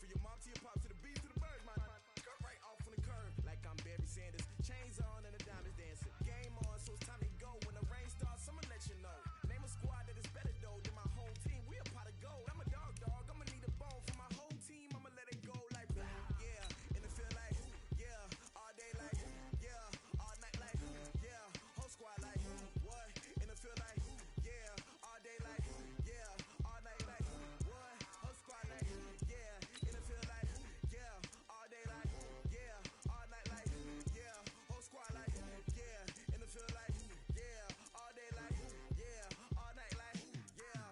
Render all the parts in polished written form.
From your mom to your pop to the beat to the birds, my cut right off on the curb. Like I'm Barry Sanders, chains on and the diamonds dancing. Game on, so it's time to go. When the rain starts, I'ma let you know. Name a squad that is better though than my whole team. We a pot of gold. I'm a dog. I'ma need a bone for my whole team. I'ma let it go like yeah. And it feel like yeah. All day like yeah. All night like yeah. Whole squad like what? And it feel like yeah. All day like yeah. All night like what? Whole squad like yeah. And it feel like yeah. All day like yeah. All night like yeah. Whole squad like yeah. And it feel like yeah. All day like yeah. All night like yeah.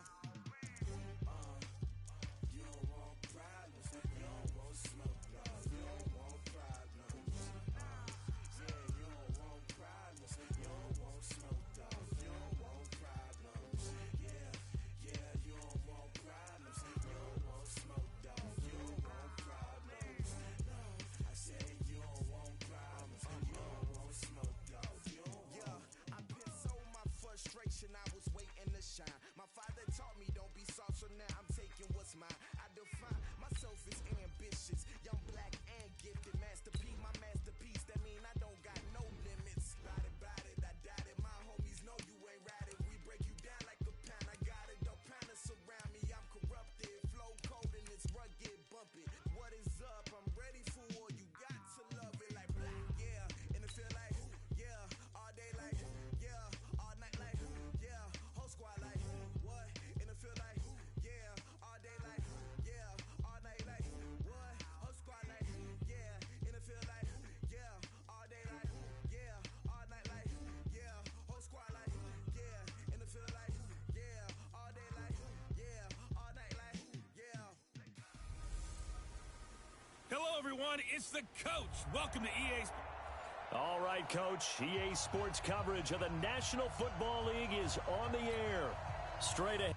You don't want problems. You don't want smoke, dog. You don't want problems. Yeah, you don't want problems. You don't want smoke, dog. You don't want problems. Yeah, you don't want problems. You don't want smoke, dog. You don't want problems. No, I said you don't want problems. You don't want smoke, dog. You don't want. Yeah, I been so my frustration. I was waiting to shine. My father taught me don't be soft, so now I'm taking what's mine. I define myself as ambitious, young, black, and gifted. Masterpiece, my masterpiece. That mean I don't got no limits. Bout it, I doubt it. My homies know you ain't ratted. We break you down like a pound. I got it, don't pound to surround me. I'm corrupted, flow cold and it's rugged, bumpy. What is up? I'm ready for war. You got to love it like yeah. And it feel like yeah. All day like yeah. All night like yeah. Whole squad like what? And it feel like yeah. All day like yeah. All night like what? Whole squad like yeah. And it feel like yeah. All day like yeah. All night like yeah. Whole squad like yeah. And it feel like yeah. All day like yeah. All night like yeah. Hello, everyone. It's the coach. Welcome to EA Sports. All right, Coach. EA Sports coverage of the National Football League is on the air. Straight ahead.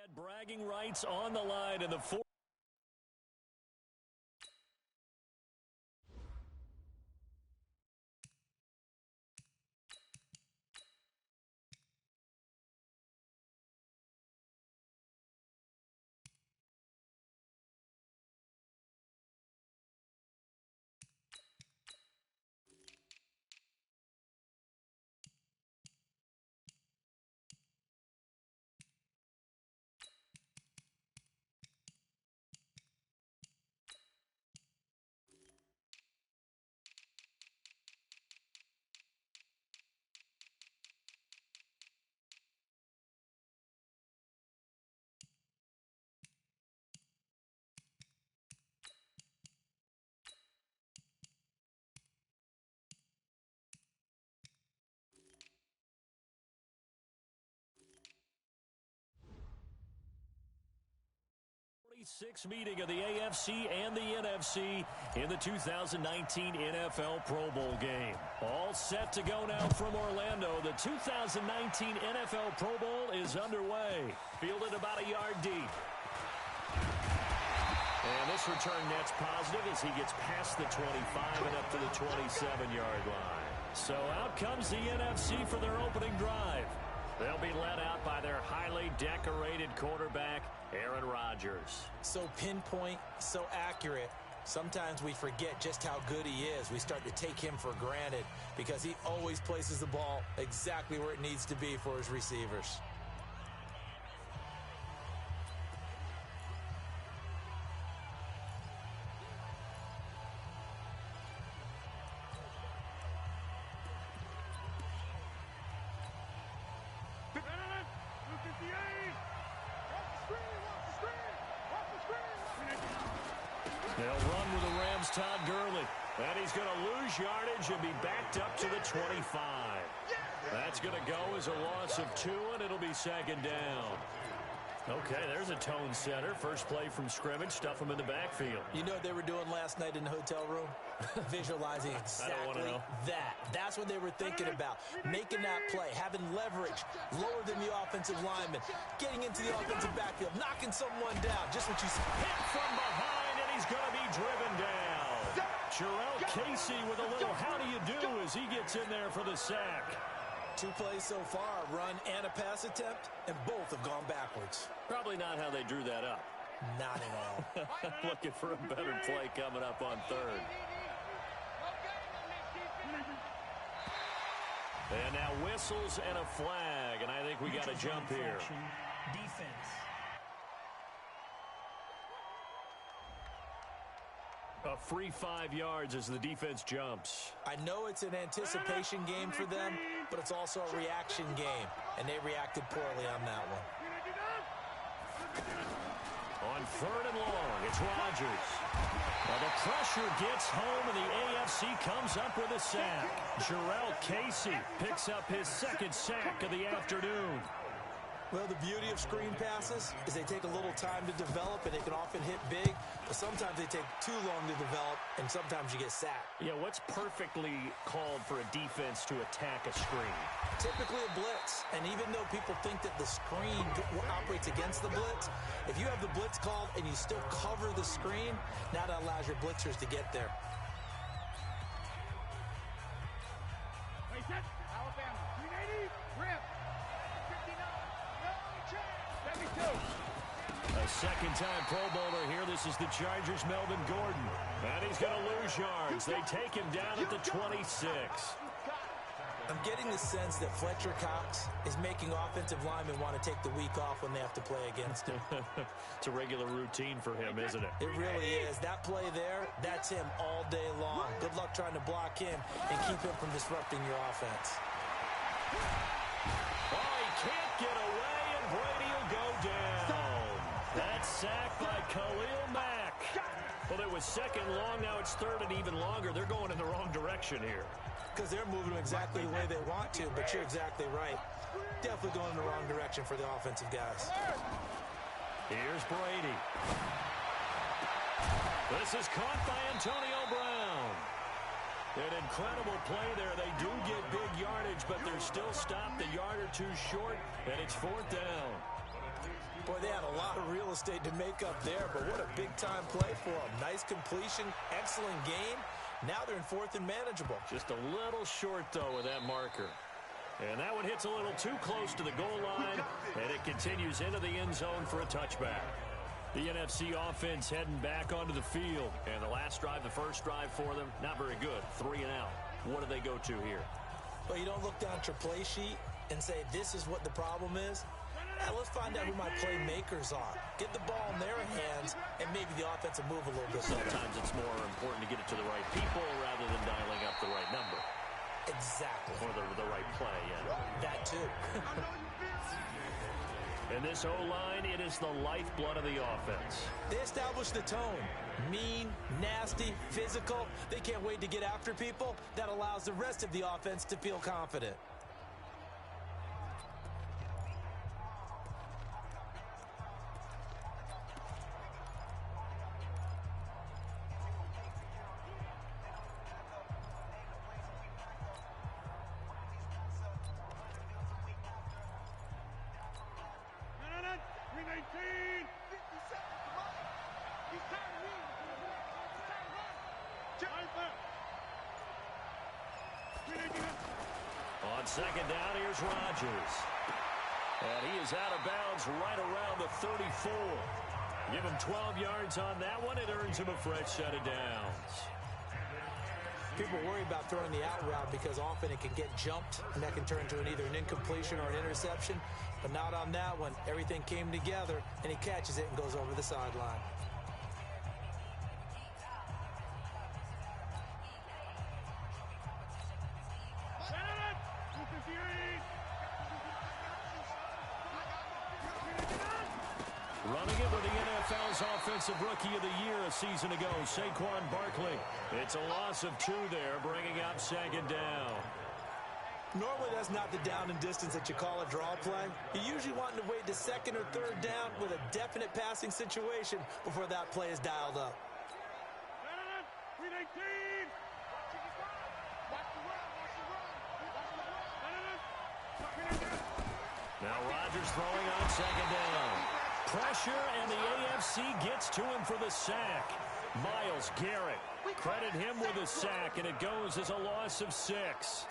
Had bragging rights on the line in the fourth. 6 meeting of the AFC and the NFC in the 2019 NFL Pro Bowl game. All set to go now from Orlando. The 2019 NFL Pro Bowl is underway. Fielded about a yard deep. And this return net's positive as he gets past the 25 and up to the 27-yard line. So out comes the NFC for their opening drive. They'll be led out by their highly decorated quarterback, Aaron Rodgers. So pinpoint, so accurate. Sometimes we forget just how good he is. We start to take him for granted because he always places the ball exactly where it needs to be for his receivers. They'll run with the Rams' Todd Gurley. And he's going to lose yardage and be backed up to the 25. That's going to go as a loss of 2, and it'll be second down. Okay, there's a tone setter. First play from scrimmage. Stuff him in the backfield. You know what they were doing last night in the hotel room? Visualizing exactly that. That's what they were thinking about. Making that play, having leverage, lower than the offensive lineman, getting into the offensive backfield, knocking someone down. Just what you said. Hit from behind, and he's going to be driven down. Jarrell Casey with a little how do you do as he gets in there for the sack. 2 plays so far, a run and a pass attempt, and both have gone backwards. Probably not how they drew that up. Not at all. Looking for a better play coming up on third. And now whistles and a flag, and I think we got a jump here. Defense. A free 5 yards as the defense jumps. I know it's an anticipation game for them, but it's also a reaction game, and they reacted poorly on that one. On third and long, it's Rodgers. Well, the pressure gets home, and the AFC comes up with a sack. Jarrell Casey picks up his second sack of the afternoon. Well, the beauty of screen passes is they take a little time to develop, and they can often hit big, but sometimes they take too long to develop, and sometimes you get sacked. Yeah, what's perfectly called for a defense to attack a screen? Typically a blitz, and even though people think that the screen operates against the blitz, if you have the blitz called and you still cover the screen, now that allows your blitzers to get there. Alabama, 380, rip. 59, no chance. 72. A second-time Pro Bowler here. This is the Chargers' Melvin Gordon. And he's going to lose yards. They take him down at the 26. I'm getting the sense that Fletcher Cox is making offensive linemen want to take the week off when they have to play against him. It's a regular routine for him, isn't it? It really is. That play there, that's him all day long. Good luck trying to block him and keep him from disrupting your offense. Oh, he can't get away, and Brady will go down. That's sacked by Khalil Mack. Well, it was second long. Now it's third and even longer. They're going in the wrong direction here. Because they're moving them exactly the way they want to, but you're exactly right. Definitely going in the wrong direction for the offensive guys. Here's Brady. This is caught by Antonio Brown. An incredible play there. They do get big yardage, but they're still stopped a yard or two short, and it's fourth down. Boy, they had a lot of real estate to make up there, but what a big-time play for them. Nice completion, excellent game. Now they're in fourth and manageable. Just a little short, though, with that marker. And that one hits a little too close to the goal line, and it continues into the end zone for a touchback. The NFC offense heading back onto the field. And the last drive, the first drive for them, not very good. 3 and out. What do they go to here? Well, you don't look down at your play sheet and say, this is what the problem is. Now, let's find out who my playmakers are. Get the ball in their hands, and maybe the offense will move a little bit better. Sometimes it's more important to get it to the right people rather than dialing up the right number. Exactly. Or the right play, yeah. That too. And this O-line, it is the lifeblood of the offense. They establish the tone. Mean, nasty, physical. They can't wait to get after people. That allows the rest of the offense to feel confident. second down, here's Rodgers. And he is out of bounds right around the 34. Give him 12 yards on that one. It earns him a fresh set of downs. People worry about throwing the out route because often it can get jumped, and that can turn into either an incompletion or an interception. But not on that one. Everything came together, and he catches it and goes over the sideline. Running it with the NFL's Offensive Rookie of the Year a season ago, Saquon Barkley. It's a loss of 2 there, bringing up second down. Normally, that's not the down and distance that you call a draw play. You usually want to wait to second or third down with a definite passing situation before that play is dialed up. Now Rodgers throwing on second down. Pressure, and the AFC gets to him for the sack. Myles Garrett, credit him with a sack, and it goes as a loss of 6.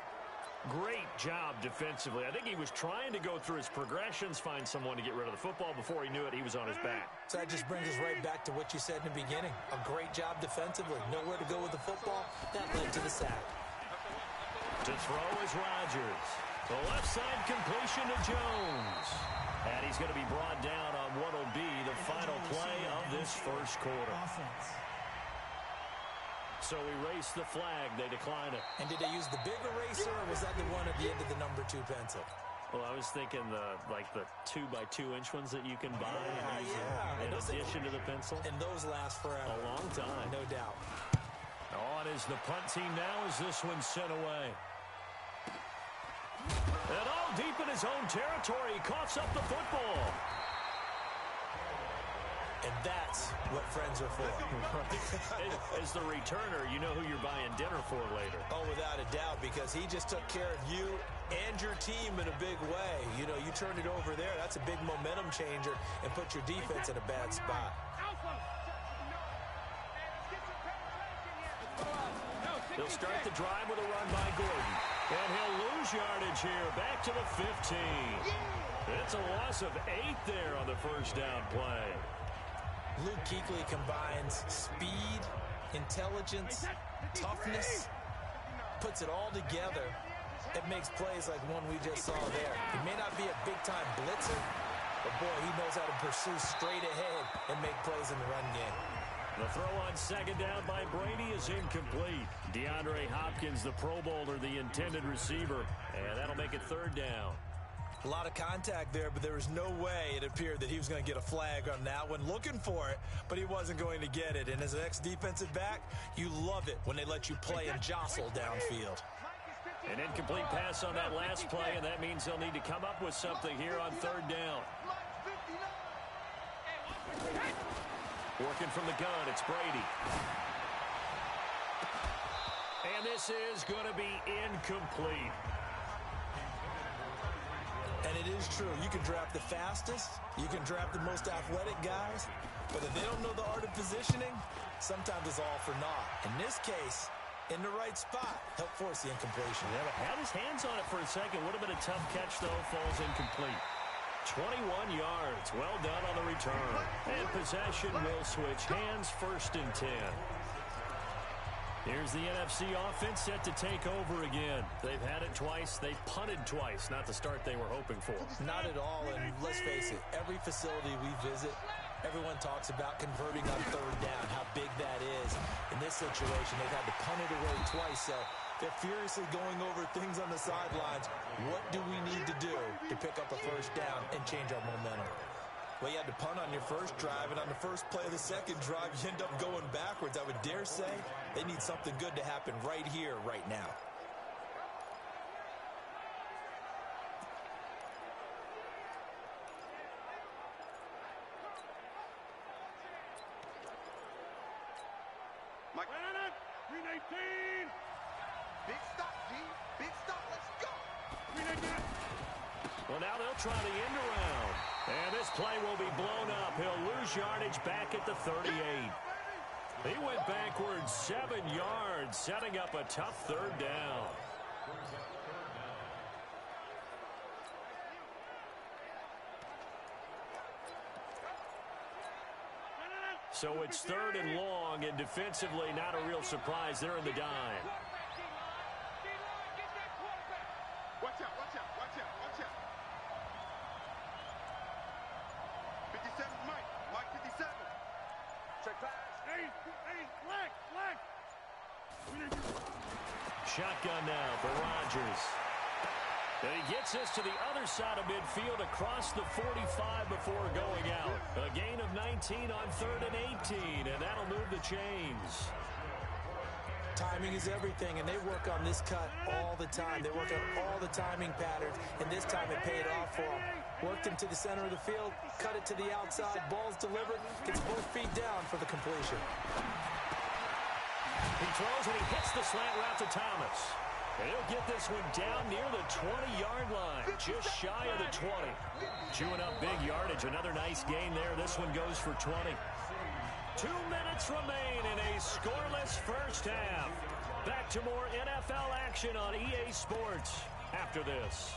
Great job defensively. I think he was trying to go through his progressions, find someone to get rid of the football. Before he knew it, he was on his back. So that just brings us right back to what you said in the beginning. A great job defensively. Nowhere to go with the football. That led to the sack. To throw is Rodgers. The left side completion to Jones. And he's going to be brought down on what will be the final play of this first quarter. So erase the flag. They decline it. And did they use the big eraser, or was that the one at the end of the number 2 pencil? Well, I was thinking the 2x2-inch ones that you can buy in addition to the pencil. And those last forever. A long time. No doubt. On is the punt team now as this one's sent away. And all deep in his own territory, he coughs up the football. And that's what friends are for. As the returner, you know who you're buying dinner for later. Oh, without a doubt, because he just took care of you and your team in a big way. You know, you turn it over there, that's a big momentum changer and put your defense in a bad spot. He'll start the drive with a run by Gordon. And he'll lose yardage here, back to the 15. It's a loss of 8 there on the first down play. Luke Kuechly combines speed, intelligence, toughness, puts it all together. It makes plays like one we just saw there. He may not be a big-time blitzer, but, boy, he knows how to pursue straight ahead and make plays in the run game. The throw on second down by Brady is incomplete. DeAndre Hopkins, the Pro Bowler, the intended receiver, and that'll make it third down. A lot of contact there, but there was no way it appeared that he was going to get a flag on that one. Looking for it, but he wasn't going to get it. And as an ex-defensive back, you love it when they let you play and jostle downfield. An incomplete pass on that last play, and that means they'll need to come up with something here on third down. Working from the gun, it's Brady. And this is going to be incomplete. And it is true. You can draft the fastest. You can draft the most athletic guys. But if they don't know the art of positioning, sometimes it's all for naught. In this case, in the right spot, help force the incompletion. Yeah, but had his hands on it for a second. Would have been a tough catch, though. Falls incomplete. 21 yards. Well done on the return. And possession will switch hands, 1st and 10. Here's the NFC offense set to take over again. They've had it twice. They've punted twice. Not the start they were hoping for. Not at all, and let's face it, every facility we visit, everyone talks about converting on third down, how big that is. In this situation, they've had to punt it away twice, so they're furiously going over things on the sidelines. What do we need to do to pick up a first down and change our momentum? Well, you had to punt on your first drive, and on the first play of the second drive, you end up going backwards. I would dare say they need something good to happen right here, right now. Mike. 319. Big stop, D. Big stop. Let's go. 319. Well, now they'll try the end around. And this play will be blown up. He'll lose yardage back at the 38. He went backwards 7 yards, setting up a tough third down. So it's 3rd and long, and defensively not a real surprise. They're in the dime. Watch out, watch out, watch out, watch out. 57, Mike 57. Check pass. Hey, leg. Shotgun now for Rodgers. And he gets this to the other side of midfield across the 45 before going out. A gain of 19 on 3rd and 18, and that'll move the chains. Timing is everything, and they work on this cut all the time. They work on all the timing patterns, and this time it paid off for them. Worked him to the center of the field, cut it to the outside, ball's delivered, gets both feet down for the completion. He throws and he hits the slant route to Thomas. And he'll get this one down near the 20-yard line, just shy of the 20. Chewing up big yardage, another nice gain there. This one goes for 20. 2 minutes remain in a scoreless first half. Back to more NFL action on EA Sports after this.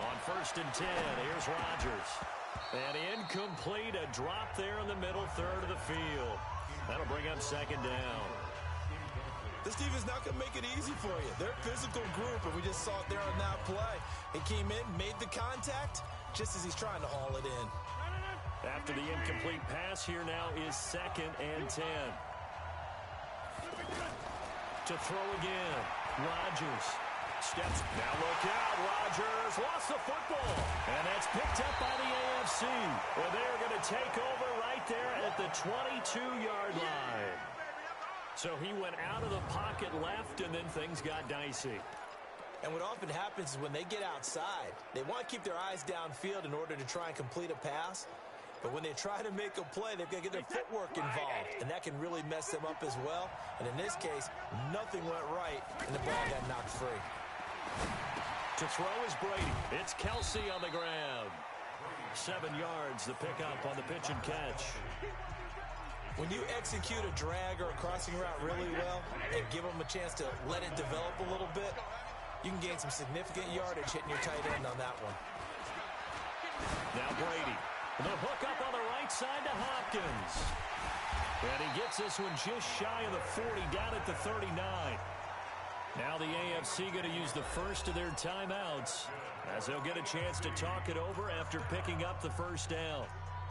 On 1st and 10, here's Rodgers. And incomplete, a drop there in the middle third of the field. That'll bring up 2nd down. This defense not going to make it easy for you. They're a physical group, and we just saw it there on that play. He came in, made the contact, just as he's trying to haul it in. After the incomplete pass, here now is 2nd and 10. To throw again, Rodgers. Steps, now look out, Rodgers lost the football. And that's picked up by the AFC. Well, they're going to take over right there at the 22-yard line. So he went out of the pocket left, and then things got dicey. And what often happens is when they get outside, they want to keep their eyes downfield in order to try and complete a pass. But when they try to make a play, they've got to get their footwork involved, and that can really mess them up as well. And in this case, nothing went right, and the ball got knocked free. To throw is Brady. It's Kelsey on the grab. 7 yards, the pickup on the pitch and catch. When you execute a drag or a crossing route really well and give them a chance to let it develop a little bit, you can gain some significant yardage hitting your tight end on that one. Now Brady. The hook up on the right side to Hopkins. And he gets this one just shy of the 40, down at the 39. Now the AFC going to use the first of their timeouts as they'll get a chance to talk it over after picking up the first down.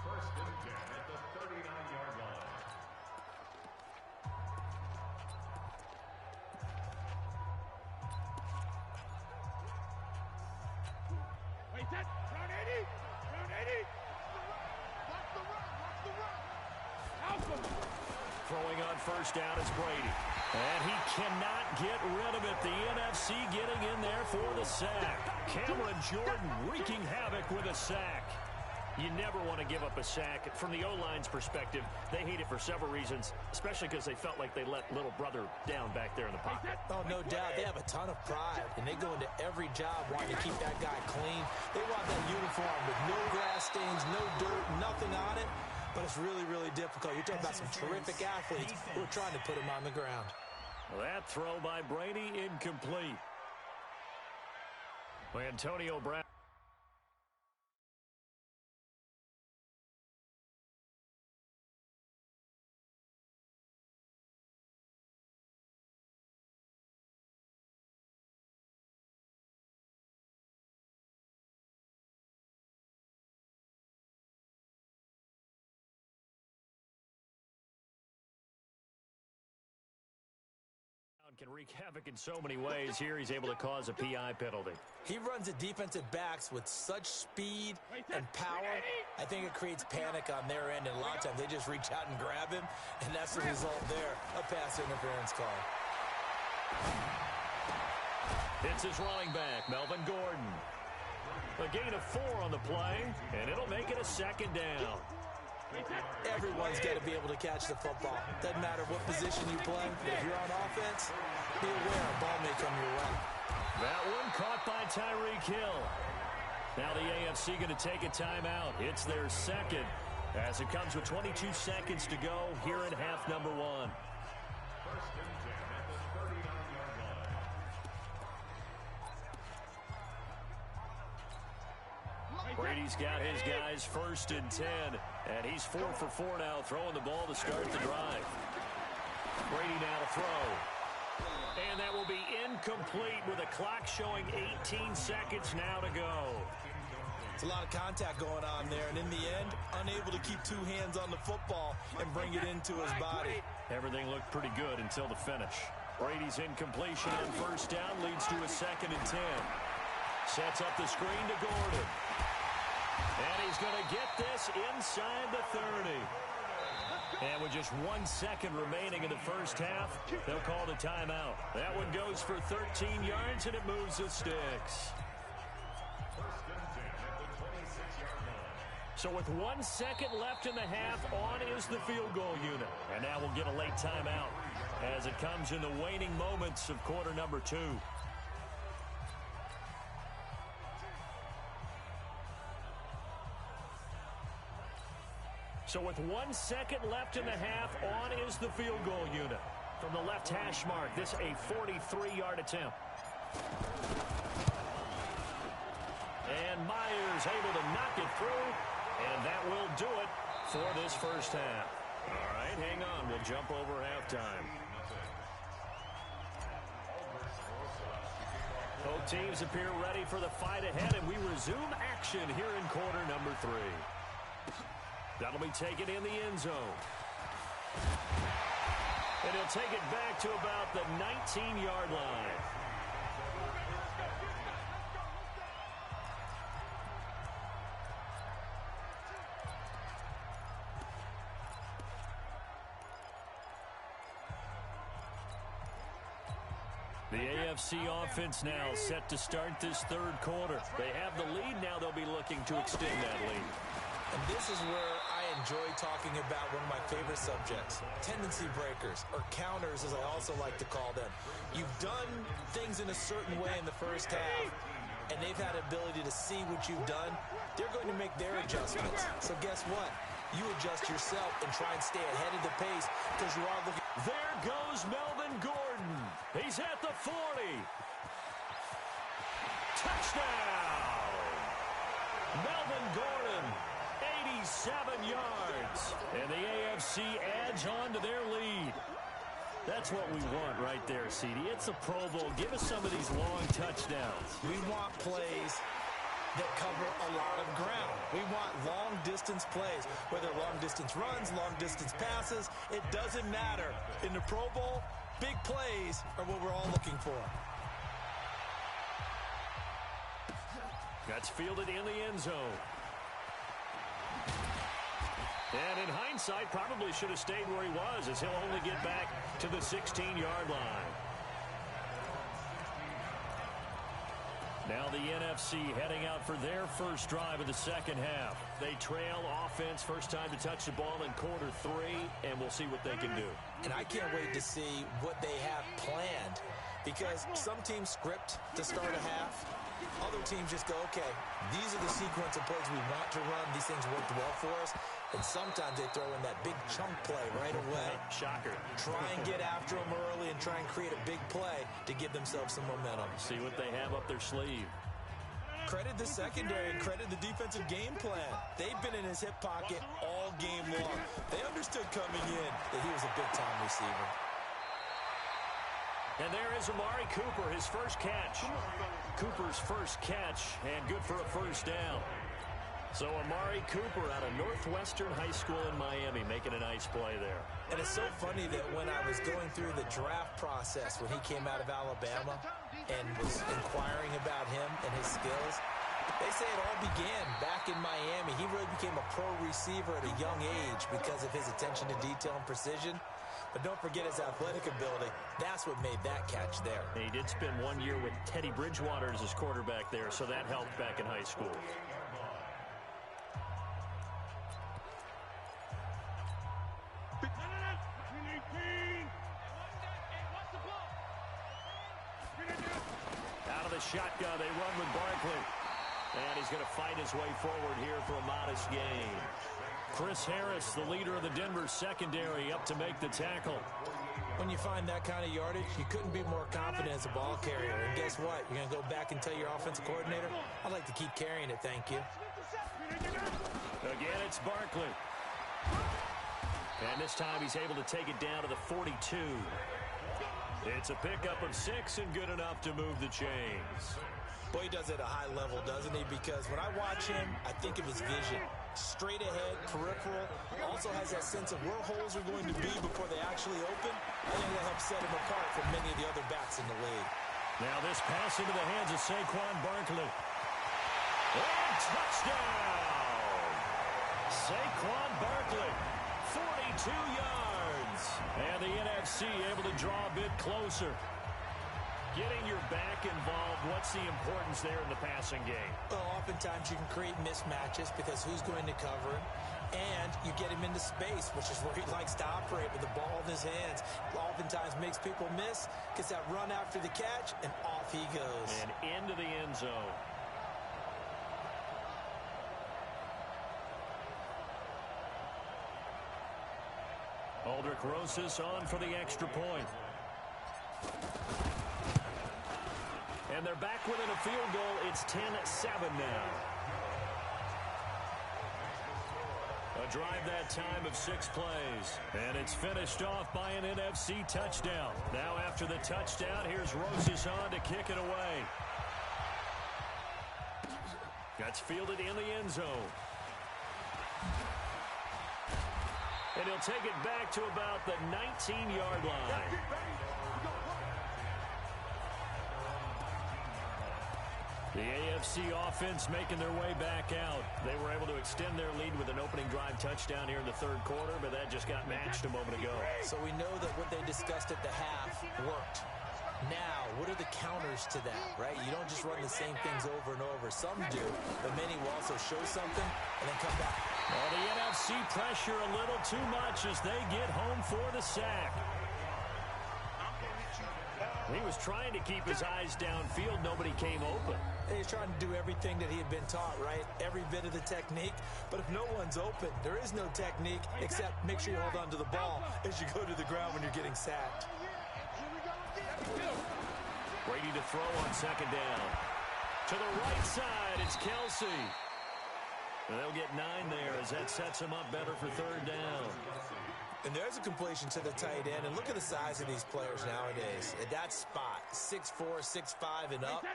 First and 10 at the 39-yard line. Wait, that round 80. Watch the run. Alpha. Throwing on first down is Brady. And he cannot get rid of it. The NFC getting in there for the sack. Cameron Jordan wreaking havoc with a sack. You never want to give up a sack. From the O-line's perspective, they hate it for several reasons, especially because they felt like they let little brother down back there in the pocket. Oh, no doubt. They have a ton of pride, and they go into every job wanting to keep that guy clean. They want that uniform with no grass stains, no dirt, nothing on it. But it's really, really difficult. You're talking about some terrific athletes who are trying to put him on the ground. Well, that throw by Brady incomplete. Antonio Brown. Can wreak havoc in so many ways. Here he's able to cause a PI penalty. He runs the defensive backs with such speed and power. I think it creates panic on their end, and a lot of times they just reach out and grab him, and that's the result there, a pass interference call. It's his running back, Melvin Gordon. A gain of 4 on the play, and it'll make it a 2nd down. Everyone's got to be able to catch the football. Doesn't matter what position you play, but if you're on offense, be aware a ball may come your way. That one caught by Tyreek Hill. Now the AFC going to take a timeout. It's their second as it comes with 22 seconds to go here in half number 1. First and 10 at the 39-yard line. Brady's got his guys first and 10, and he's 4 for 4 now, throwing the ball to start the drive. Brady now to throw. And that will be incomplete with a clock showing 18 seconds now to go. It's a lot of contact going on there, and in the end, unable to keep two hands on the football and bring it into his body. Everything looked pretty good until the finish. Brady's incompletion on first down leads to a 2nd and 10. Sets up the screen to Gordon. And he's going to get this inside the 30. And with just 1 second remaining in the first half, they'll call the timeout. That one goes for 13 yards, and it moves the sticks. So with 1 second left in the half, on is the field goal unit. And now we'll get a late timeout as it comes in the waning moments of quarter number 2. So with 1 second left in the half, on is the field goal unit. From the left hash mark, this a 43-yard attempt. And Myers able to knock it through. And that will do it for this first half. All right, hang on. We'll jump over halftime. Both teams appear ready for the fight ahead, and we resume action here in quarter number 3. That'll be taken in the end zone. And he'll take it back to about the 19-yard line. The AFC offense now set to start this third quarter. They have the lead now. They'll be looking to extend that lead. And this is where I enjoy talking about one of my favorite subjects, tendency breakers, or counters as I also like to call them. You've done things in a certain way in the first half, and they've had the ability to see what you've done. They're going to make their adjustments. So guess what? You adjust yourself and try and stay ahead of the pace because you are looking. There goes Melvin Gordon. He's at the 40. Touchdown! Melvin Gordon, 87 yards. And the AFC adds on to their lead. That's what we want right there, CD. It's a Pro Bowl. Give us some of these long touchdowns. We want plays that cover a lot of ground. We want long-distance plays, whether long-distance runs, long-distance passes. It doesn't matter. In the Pro Bowl, big plays are what we're all looking for. That's fielded in the end zone. And in hindsight, probably should have stayed where he was, as he'll only get back to the 16-yard line. Now the NFC heading out for their first drive of the second half. They trail offense, first time to touch the ball in quarter 3, and we'll see what they can do. And I can't wait to see what they have planned, because some teams script to start a half. Other teams just go, okay, these are the sequence of plays we want to run. These things worked well for us. And sometimes they throw in that big chunk play right away. Shocker. Try and get after them early and try and create a big play to give themselves some momentum. See what they have up their sleeve. Credit the secondary and credit the defensive game plan. They've been in his hip pocket all game long. They understood coming in that he was a big-time receiver. And there is Amari Cooper, his first catch. Cooper's first catch, and good for a first down. So Amari Cooper out of Northwestern High School in Miami making a nice play there. And it's so funny that when I was going through the draft process when he came out of Alabama and was inquiring about him and his skills, they say it all began back in Miami. He really became a pro receiver at a young age because of his attention to detail and precision. But don't forget his athletic ability. That's what made that catch there. And he did spend 1 year with Teddy Bridgewater as his quarterback there, so that helped back in high school. Out of the shotgun, they run with Barkley. And he's going to fight his way forward here for a modest gain. Chris Harris, the leader of the Denver secondary, up to make the tackle. When you find that kind of yardage, you couldn't be more confident as a ball carrier. And guess what? You're going to go back and tell your offensive coordinator, I'd like to keep carrying it, thank you. Again, it's Barkley. And this time he's able to take it down to the 42. It's a pickup of 6 and good enough to move the chains. Boy, he does it at a high level, doesn't he? Because when I watch him, I think of his vision. Straight ahead, peripheral. Also has that sense of where holes are going to be before they actually open. I think that helps set him apart from many of the other backs in the league. Now this pass into the hands of Saquon Barkley. And touchdown! Saquon Barkley, 42 yards. And the NFC able to draw a bit closer. Getting your back involved, what's the importance there in the passing game? Well, oftentimes you can create mismatches because who's going to cover him? And you get him into space, which is where he likes to operate with the ball in his hands. Oftentimes makes people miss, gets that run after the catch, and off he goes. And into the end zone. Aldrich Rosas on for the extra point. And they're back within a field goal. It's 10-7 now. A drive that time of 6 plays. And it's finished off by an NFC touchdown. Now after the touchdown, here's Rosas on to kick it away. That's fielded in the end zone. And he'll take it back to about the 19-yard line. The AFC offense making their way back out. They were able to extend their lead with an opening drive touchdown here in the third quarter, but that just got matched a moment ago. So we know that what they discussed at the half worked. Now, what are the counters to that, right? You don't just run the same things over and over. Some do, but many will also show something and then come back. Well, the NFC pressure a little too much as they get home for the sack. He was trying to keep his eyes downfield. Nobody came open. He's trying to do everything that he had been taught, right? Every bit of the technique. But if no one's open, there is no technique except make sure you hold on to the ball as you go to the ground when you're getting sacked. Brady to throw on second down. To the right side, it's Kelsey. And they'll get 9 there as that sets him up better for third down. And there's a completion to the tight end. And look at the size of these players nowadays. At that spot, 6'4", 6'5", and up.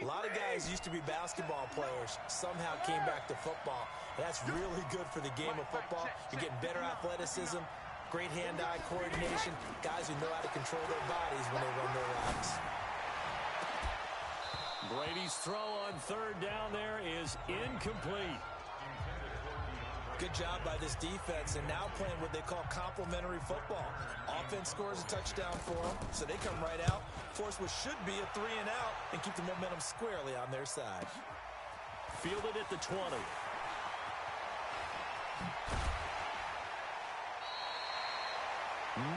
A lot of guys used to be basketball players, somehow came back to football. And that's really good for the game of football. You're getting better athleticism, great hand-eye coordination, guys who know how to control their bodies when they run their routes. Brady's throw on third down there is incomplete. Good job by this defense, and now playing what they call complementary football. Offense scores a touchdown for them, so they come right out, force what should be a 3 and out, and keep the momentum squarely on their side. Fielded at the 20.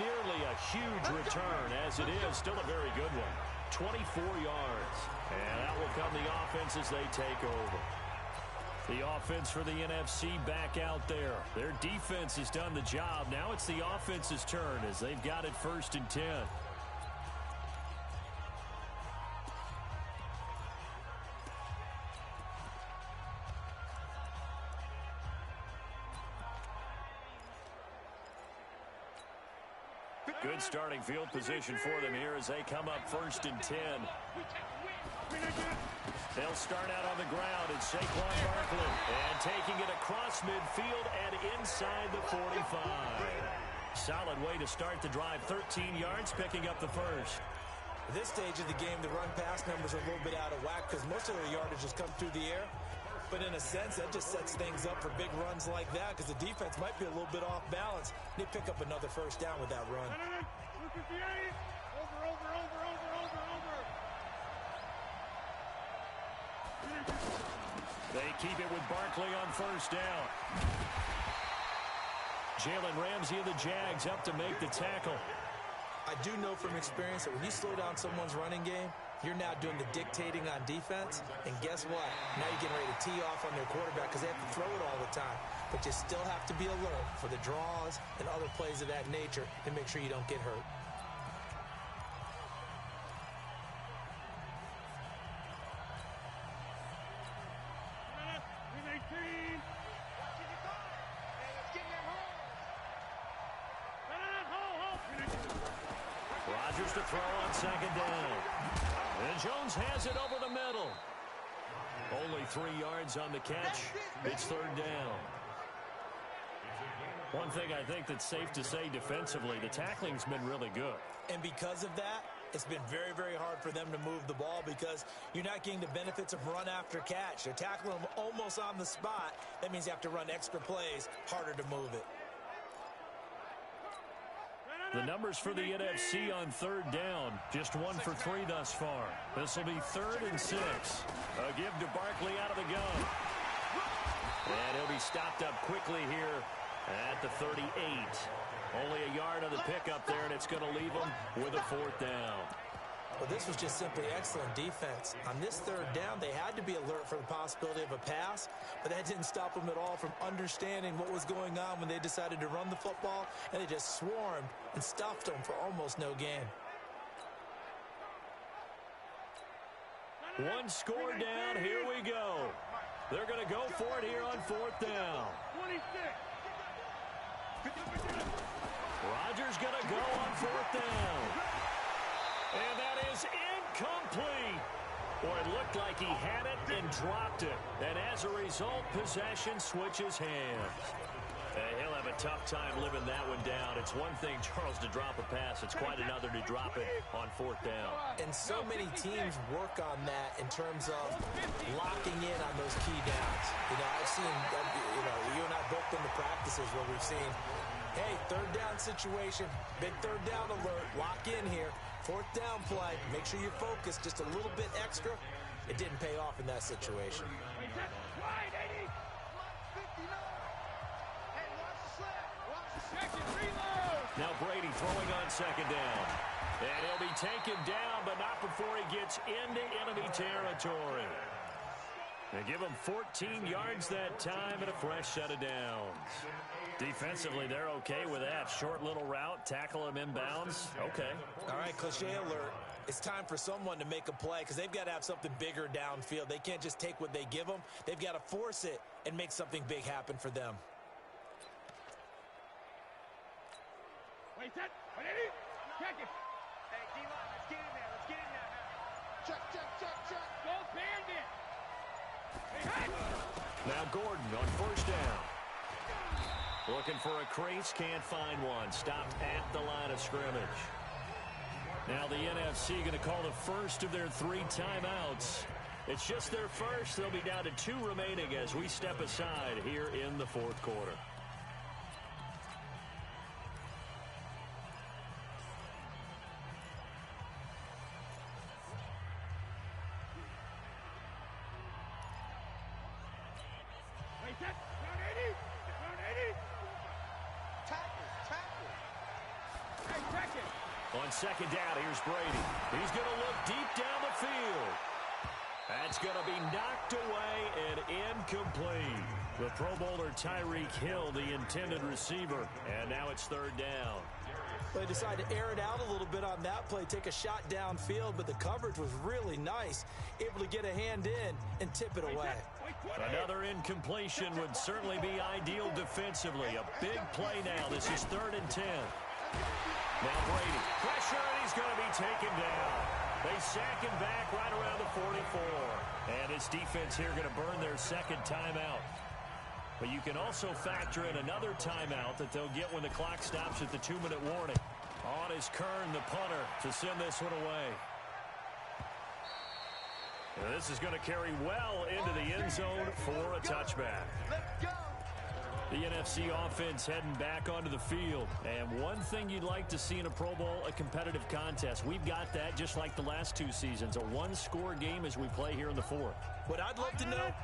Nearly a huge return, as it is still a very good one. 24 yards. And that will come the offense as they take over. The offense for the NFC back out there. Their defense has done the job. Now it's the offense's turn as they've got it 1st and 10. Good starting field position for them here as they come up 1st and 10. They'll start out on the ground. It's Saquon Barkley. And taking it across midfield and inside the 45. Solid way to start the drive. 13 yards, picking up the first. At this stage of the game, the run-pass numbers are a little bit out of whack because most of their yardage has come through the air. But in a sense, that just sets things up for big runs like that because the defense might be a little bit off balance. They pick up another first down with that run. They keep it with Barkley on first down. Jalen Ramsey of the Jags up to make the tackle. I do know from experience that when you slow down someone's running game, you're now doing the dictating on defense. And guess what? Now you're getting ready to tee off on their quarterback because they have to throw it all the time. But you still have to be alert for the draws and other plays of that nature to make sure you don't get hurt. Rodgers to throw on second down. And Jones has it over the middle. Only 3 yards on the catch. It's third down. One thing I think that's safe to say defensively, the tackling's been really good. And because of that, it's been very, very hard for them to move the ball because you're not getting the benefits of run after catch. They're tackling them almost on the spot. That means you have to run extra plays, harder to move it. The numbers for the NFC on third down, just 1 for 3 thus far. This will be 3rd and 6. A give to Barkley out of the gun. And he'll be stopped up quickly here at the 38. Only a yard on the pickup there, and it's going to leave him with a 4th down. Well, this was just simply excellent defense. On this third down, they had to be alert for the possibility of a pass, but that didn't stop them at all from understanding what was going on when they decided to run the football, and they just swarmed and stuffed them for almost no gain. One score down, here we go. They're going to go for it here on 4th down. 26. Rodgers going to go on 4th down. And that is incomplete. Boy, it looked like he had it and dropped it. And as a result, possession switches hands. He'll have a tough time living that one down. It's one thing, Charles, to drop a pass. It's quite another to drop it on 4th down. And so many teams work on that in terms of locking in on those key downs. You know, I've seen, you and I both been to practices where we've seen, hey, 3rd down situation, big 3rd down alert, lock in here. 4th down play, make sure you focus just a little bit extra. It didn't pay off in that situation. Now Brady throwing on second down. And he'll be taken down, but not before he gets into enemy territory. They give him 14 yards that time and a fresh set of downs. Defensively, they're okay with that. Short little route, tackle him inbounds. Okay. All right, cliche alert. It's time for someone to make a play because they've got to have something bigger downfield. They can't just take what they give them. They've got to force it and make something big happen for them. Wait, set. Ready? Check it. Hey, D-line, let's get in there. Let's get in there now. Check, check, check, check. Go Bandit. Hey, now Gordon on 1st down. Looking for a crease, can't find one. Stopped at the line of scrimmage. Now the NFC going to call the first of their 3 timeouts. It's just their first. They'll be down to 2 remaining as we step aside here in the 4th quarter. wait, set. Round 80. Round 80. Tackle, tackle. Hey, check it. On second down, here's Brady. He's going to look deep down the field. That's going to be knocked away and incomplete. The Pro Bowler Tyreek Hill, the intended receiver. And now it's 3rd down. They decided to air it out a little bit on that play, take a shot downfield, but the coverage was really nice. Able to get a hand in and tip it away. Another incompletion would certainly be ideal defensively. A big play now. This is 3rd and 10. Now Brady, pressure, and he's going to be taken down. They sack him back right around the 44. And his defense here going to burn their 2nd timeout. But you can also factor in another timeout that they'll get when the clock stops at the 2-minute warning. On is Kern, the punter, to send this one away. And this is going to carry well into the end zone for a touchback. Let's go. The NFC offense heading back onto the field. And one thing you'd like to see in a Pro Bowl, a competitive contest. We've got that just like the last 2 seasons. A 1-score game as we play here in the 4th. What I'd love to know,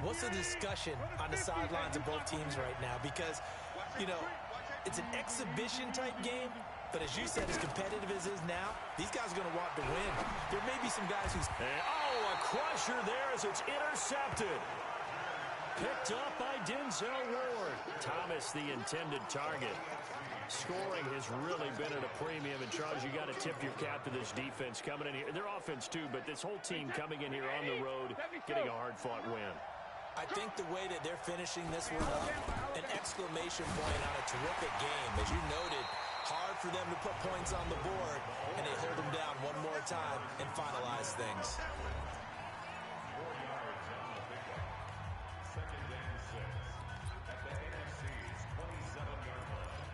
what's the discussion on the sidelines of both teams right now? Because, you know, it's an exhibition-type game, but as you said, as competitive as it is now, these guys are going to want to win. There may be some guys who's... Oh, a crusher there as it's intercepted. Picked up by Denzel Ward. Thomas, the intended target. Scoring has really been at a premium. And, Charles, you got to tip your cap to this defense coming in here. Their offense, too, but this whole team coming in here on the road, getting a hard-fought win. I think the way that they're finishing this one up, an exclamation point on a terrific game. As you noted, Hard for them to put points on the board, and they hold them down one more time and finalize things. 4 yards on the pickup. 2nd and 6 at the NFC's 27-yard line.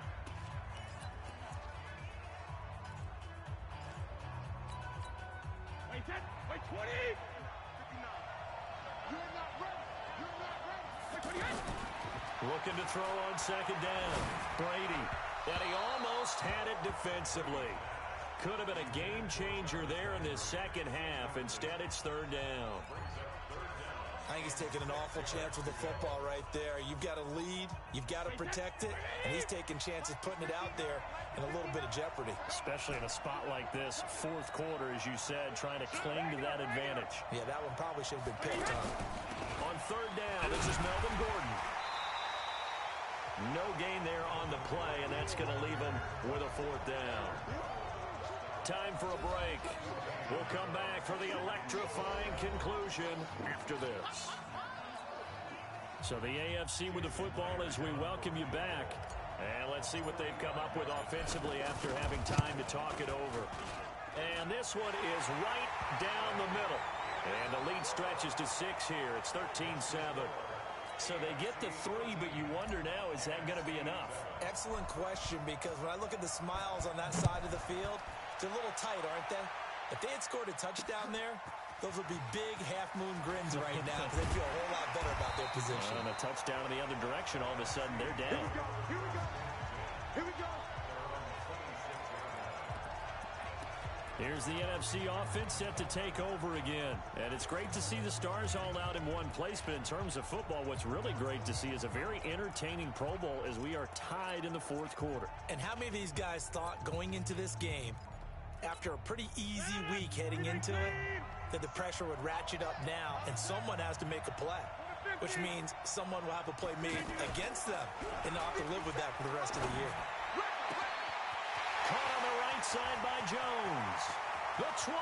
Wait, set. Wait, 20. 59. You're not ready. You're not ready. Wait, 28. Looking to throw on 2nd down. Brady. And he almost had it defensively. Could have been a game changer there in this second half. Instead, it's 3rd down. I think he's taking an awful chance with the football right there. You've got to lead, you've got to protect it, and he's taking chances putting it out there in a little bit of jeopardy. Especially in a spot like this, 4th quarter, as you said, trying to cling to that advantage. Yeah, that one probably should have been picked on. On 3rd down, this is Melvin Gordon. No gain there on the play, and that's going to leave him with a 4th down. Time for a break. We'll come back for the electrifying conclusion after this. So the AFC with the football as we welcome you back. And let's see what they've come up with offensively after having time to talk it over. And this one is right down the middle. And the lead stretches to 6 here. It's 13-7. So they get the 3, but you wonder now, is that going to be enough? Excellent question, because when I look at the smiles on that side of the field, they're a little tight, aren't they? If they had scored a touchdown there, those would be big half-moon grins right now, because they feel a whole lot better about their position. And a touchdown in the other direction, all of a sudden they're down. Here we go. Here we go. Here's the NFC offense set to take over again. And it's great to see the stars all out in one place, but in terms of football, what's really great to see is a very entertaining Pro Bowl as we are tied in the 4th quarter. And how many of these guys thought going into this game, after a pretty easy week heading into it, that the pressure would ratchet up now and someone has to make a play, which means someone will have a play made against them and not have to live with that for the rest of the year. Caught on the right side by Jones. The 20.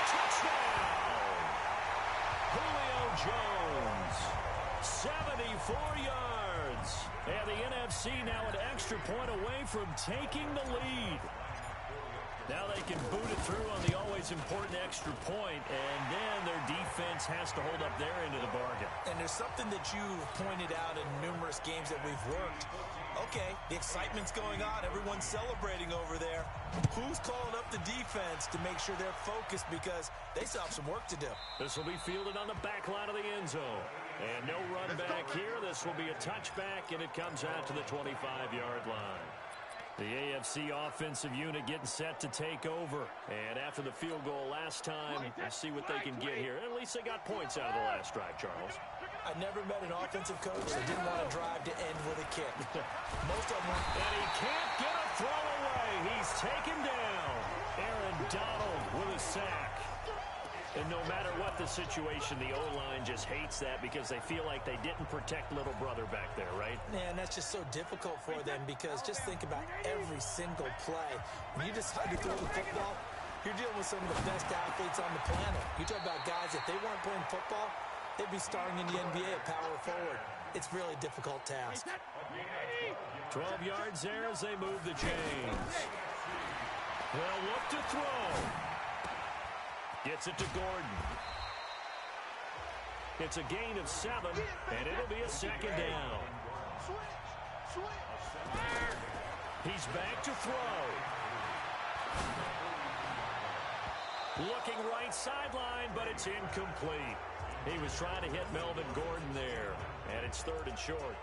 Touchdown. Julio Jones. 74 yards. And the NFC now an extra point away from taking the lead. Now they can boot it through on the always important extra point, and then their defense has to hold up their end of the bargain. And there's something that you've pointed out in numerous games that we've worked. Okay, the excitement's going on. Everyone's celebrating over there. Who's calling up the defense to make sure they're focused, because they still have some work to do? This will be fielded on the back line of the end zone. And no run back here. This will be a touchback, and it comes out to the 25-yard line. The AFC offensive unit getting set to take over. And after the field goal last time, let's see what they can get here. At least they got points out of the last drive, Charles. I never met an offensive coach that didn't want to drive to end with a kick. Most of them. And he can't get a throw away. He's taken down. Aaron Donald with a sack. And no matter what the situation, the O-line just hates that because they feel like they didn't protect little brother back there, right? Man, that's just so difficult for them, because just think about every single play. When you decide to throw the football, you're dealing with some of the best athletes on the planet. You talk about guys, if they weren't playing football, they'd be starring in the NBA at power forward. It's really a difficult task. 12 yards there as they move the chains. They'll look to throw. Gets it to Gordon. It's a gain of 7, and it'll be a 2nd down. He's back to throw. Looking right sideline, but it's incomplete. He was trying to hit Melvin Gordon there, and it's 3rd and short.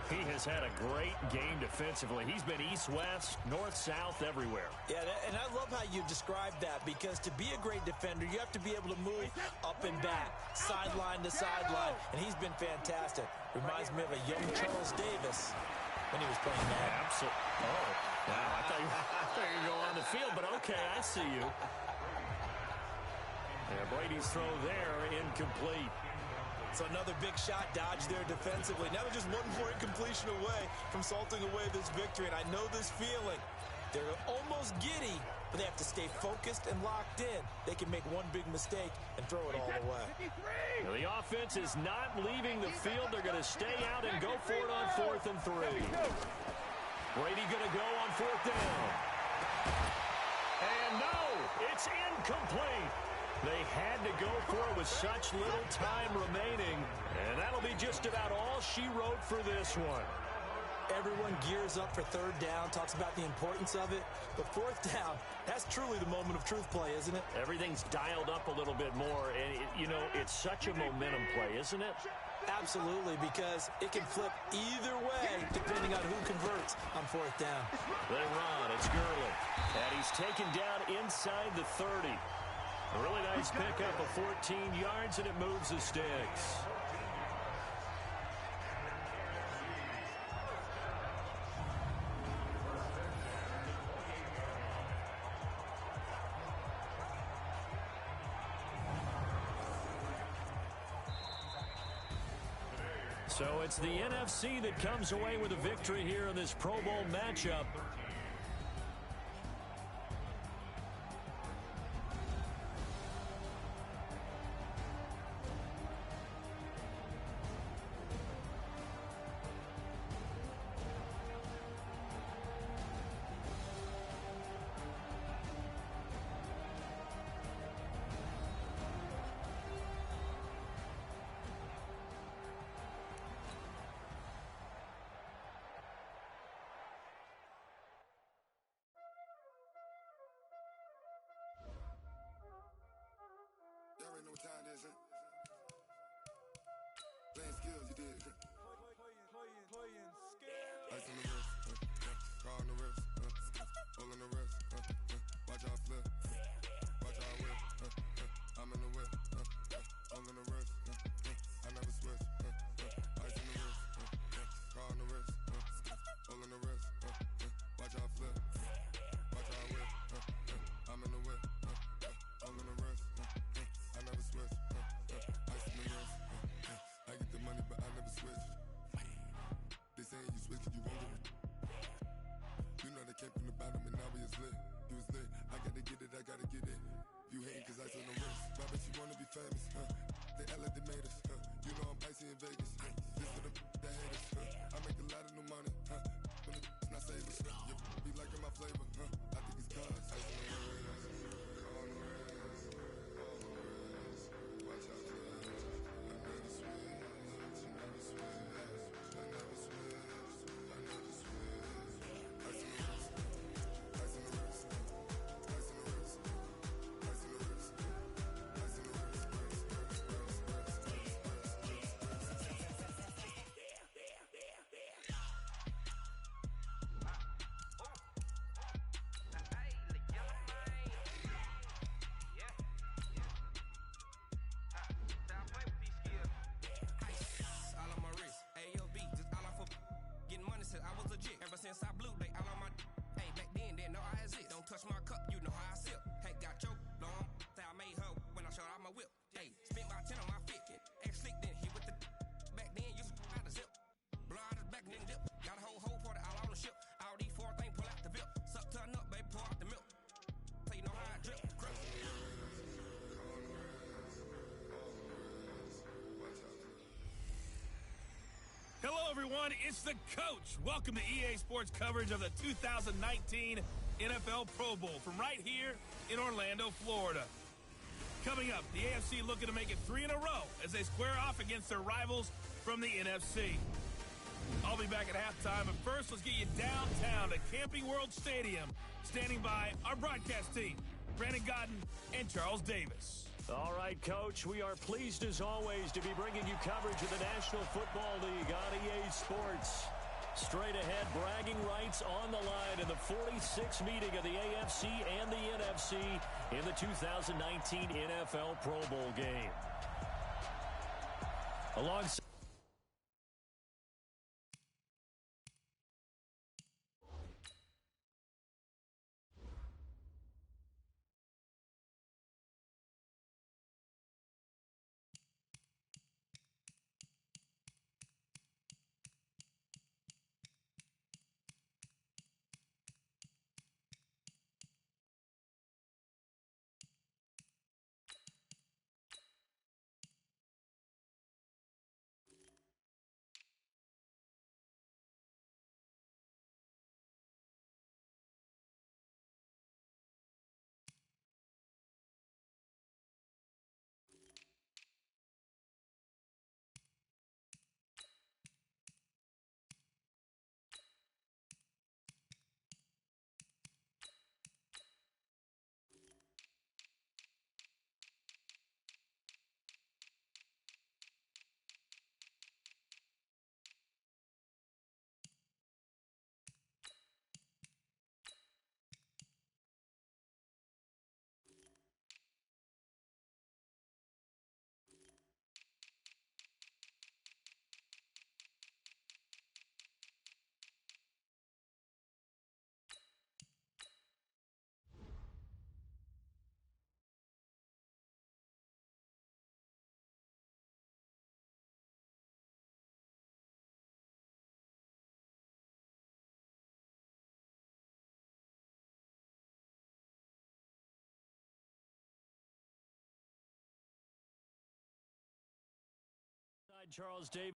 He has had a great game defensively. He's been east-west, north-south, everywhere. Yeah, and I love how you described that, because to be a great defender, you have to be able to move up and back, sideline to sideline, and he's been fantastic. Reminds me of a young Charles Davis when he was playing that. Absolutely. Oh, wow. I thought you were going on the field, but okay, I see you. Yeah, Brady's throw there, incomplete. So another big shot dodged there defensively. Now they're just one more incompletion away from salting away this victory. And I know this feeling. They're almost giddy, but they have to stay focused and locked in. They can make one big mistake and throw it all away. Now the offense is not leaving the field. They're going to stay out and go for it on 4th and 3. Brady going to go on 4th down. And no, it's incomplete. They had to go for it with such little time remaining, and that'll be just about all she wrote for this one. Everyone gears up for 3rd down, talks about the importance of it. But 4th down, that's truly the moment of truth play, isn't it? Everything's dialed up a little bit more, and, it's such a momentum play, isn't it? Absolutely, because it can flip either way depending on who converts on 4th down. They run. It's Gurley. And he's taken down inside the 30. A really nice pickup of 14 yards, and it moves the sticks. So it's the NFC that comes away with a victory here in this Pro Bowl matchup. Playing skills, you did. Playing skills. Ice on the wrist, car on the wrist, all on the wrist, watch out flip, watch out whip, I'm in the whip, all on the wrist, I never switch, ice on the wrist, car on the wrist, all on the wrist, watch out flip, watch out whip, I'm in the whip, all on the wrist, I never switch, ice on the wrist. I get the money, but I never switch. They saying you switch, you won't get it. You know they came from the bottom and now we is lit. You was lit, I gotta get it, I gotta get it. You hating cause I on the wrist. Why bet you wanna be famous, They act like they made us, You know I'm icy in Vegas, This for the that hate us, I make a lot of new money, When the not savers, you be liking my flavor, I think it's cause ice on the wrist, on the wrist, on the wrist. Watch out, Ever since I blew, they all on my hey, back then, they know I exist. Don't touch my cup, you know how I sip. Hey, got your long, say I made her when I showed out my whip. Hey, spent about 10 on my fit. Ex-slick, then hit with the back then, used to out the zip. Blow out his back, then dip. Got a whole party all on the ship. All these 4 things, pull out the VIP. Suck, turn up, baby, pour out the milk. So you know how I drip. Hello, everyone. It's the coach. Welcome to EA Sports coverage of the 2019 NFL Pro Bowl from right here in Orlando, Florida. Coming up, the AFC looking to make it 3 in a row as they square off against their rivals from the NFC. I'll be back at halftime, but first, let's get you downtown to Camping World Stadium. Standing by our broadcast team, Brandon Godden and Charles Davis. All right, Coach, we are pleased as always to be bringing you coverage of the National Football League on EA Sports. Straight ahead, bragging rights on the line in the 46th meeting of the AFC and the NFC in the 2019 NFL Pro Bowl game. Alongside Charles Davis.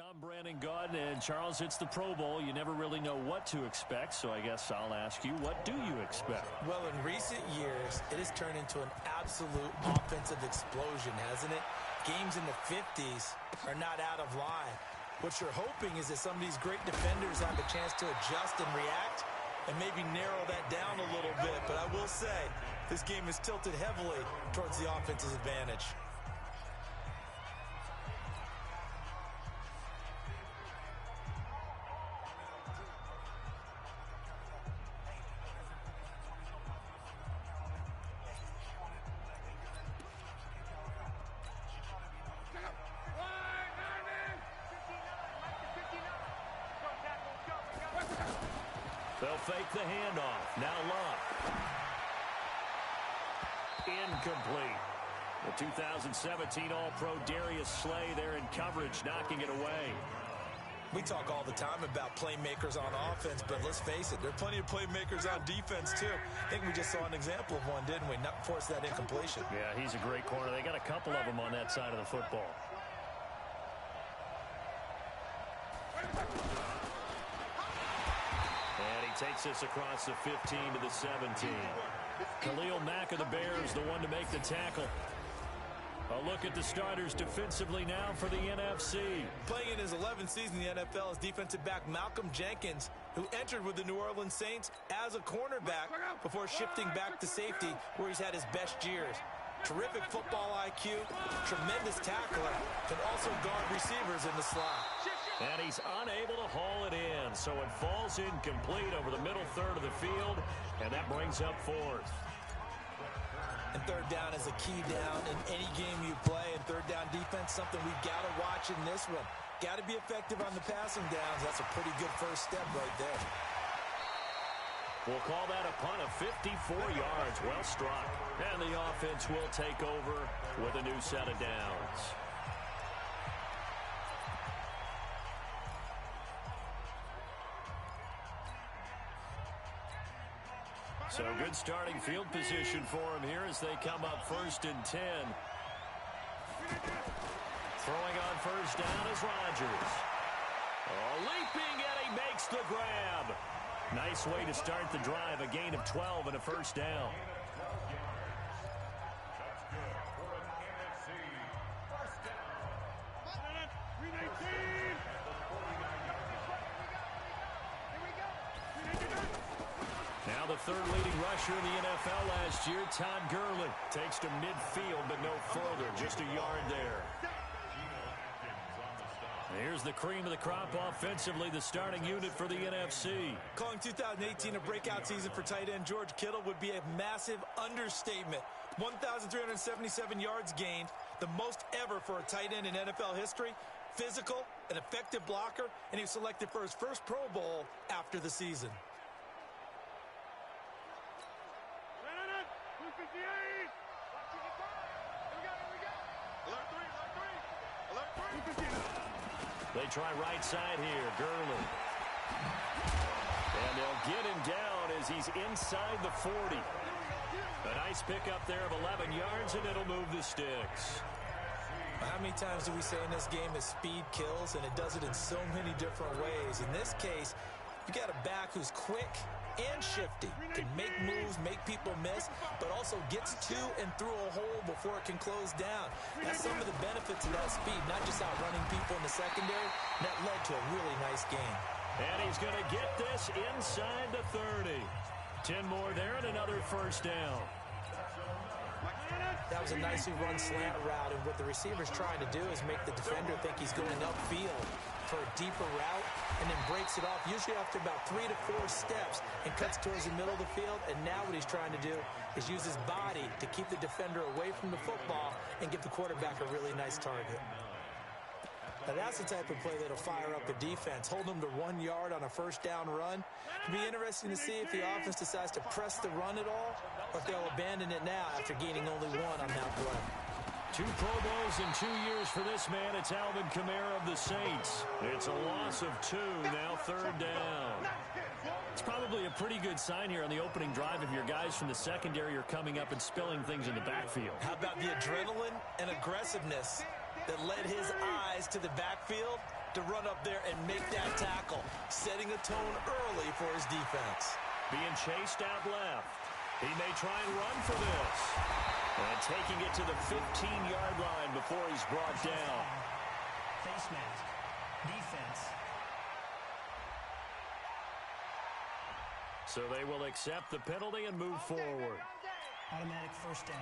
I'm Brandon Gaudin, and Charles, it's the Pro Bowl. You never really know what to expect, so I guess I'll ask you, what do you expect? Well, in recent years, it has turned into an absolute offensive explosion, hasn't it? Games in the 50s are not out of line. What you're hoping is that some of these great defenders have a chance to adjust and react and maybe narrow that down a little bit. But I will say, this game is tilted heavily towards the offense's advantage. They'll fake the handoff. Now Love. Incomplete. The 2017 All-Pro Darius Slay there in coverage, knocking it away. We talk all the time about playmakers on offense, but let's face it, there are plenty of playmakers on defense, too. I think we just saw an example of one, didn't we? Not force that incompletion. Yeah, he's a great corner. They got a couple of them on that side of the football. takes us across the 15 to the 17. Khalil Mack of the Bears, the one to make the tackle. A look at the starters defensively now for the NFC. Playing in his 11th season in the NFL is defensive back Malcolm Jenkins, who entered with the New Orleans Saints as a cornerback before shifting back to safety, where he's had his best years. Terrific football IQ, tremendous tackler, can also guard receivers in the slot. And he's unable to haul it in, so it falls incomplete over the middle third of the field, and that brings up fourth. And third down is a key down in any game you play, and third down defense, something we've got to watch in this one. Got to be effective on the passing downs. That's a pretty good first step right there. We'll call that a punt of 54 yards. Well struck. And the offense will take over with a new set of downs. So good starting field position for him here as they come up 1st and 10. Throwing on first down is Rodgers. Oh, leaping, and he makes the grab. Nice way to start the drive, a gain of 12 and a first down. Now the third leading rusher in the NFL last year, Todd Gurley, takes to midfield, but no further, just a yard there. Here's the cream of the crop offensively, the starting unit for the NFC. Calling 2018 a breakout season for tight end George Kittle would be a massive understatement. 1,377 yards gained, the most ever for a tight end in NFL history. Physical, an effective blocker, and he was selected for his first Pro Bowl after the season. They try right side here, Gurley. And they'll get him down as he's inside the 40. A nice pickup there of 11 yards, and it'll move the sticks. How many times do we say in this game that speed kills, and it does it in so many different ways? In this case, you got a back who's quick and shifty, can make moves, make people miss, but also gets to and through a hole before it can close down. That's some of the benefits of that speed, not just outrunning people in the secondary. That led to a really nice game. And he's going to get this inside the 30. 10 more there and another first down. That was a nicely run slant route, and what the receiver's trying to do is make the defender think he's going upfield for a deeper route, and then breaks it off, usually after about 3 to 4 steps, and cuts towards the middle of the field. And now what he's trying to do is use his body to keep the defender away from the football and give the quarterback a really nice target. Now that's the type of play that'll fire up a defense. Hold them to 1 yard on a first down run. It'll be interesting to see if the offense decides to press the run at all, or if they'll abandon it now after gaining only 1 on that play. 2 Pro Bowls in 2 years for this man. It's Alvin Kamara of the Saints. It's a loss of 2, now third down. It's probably a pretty good sign here on the opening drive if your guys from the secondary are coming up and spilling things in the backfield. How about the adrenaline and aggressiveness that led his eyes to the backfield to run up there and make that tackle, setting a tone early for his defense. Being chased out left. He may try and run for this. And taking it to the 15-yard line before he's brought down. Face mask. Defense. So they will accept the penalty and move forward. Automatic first down.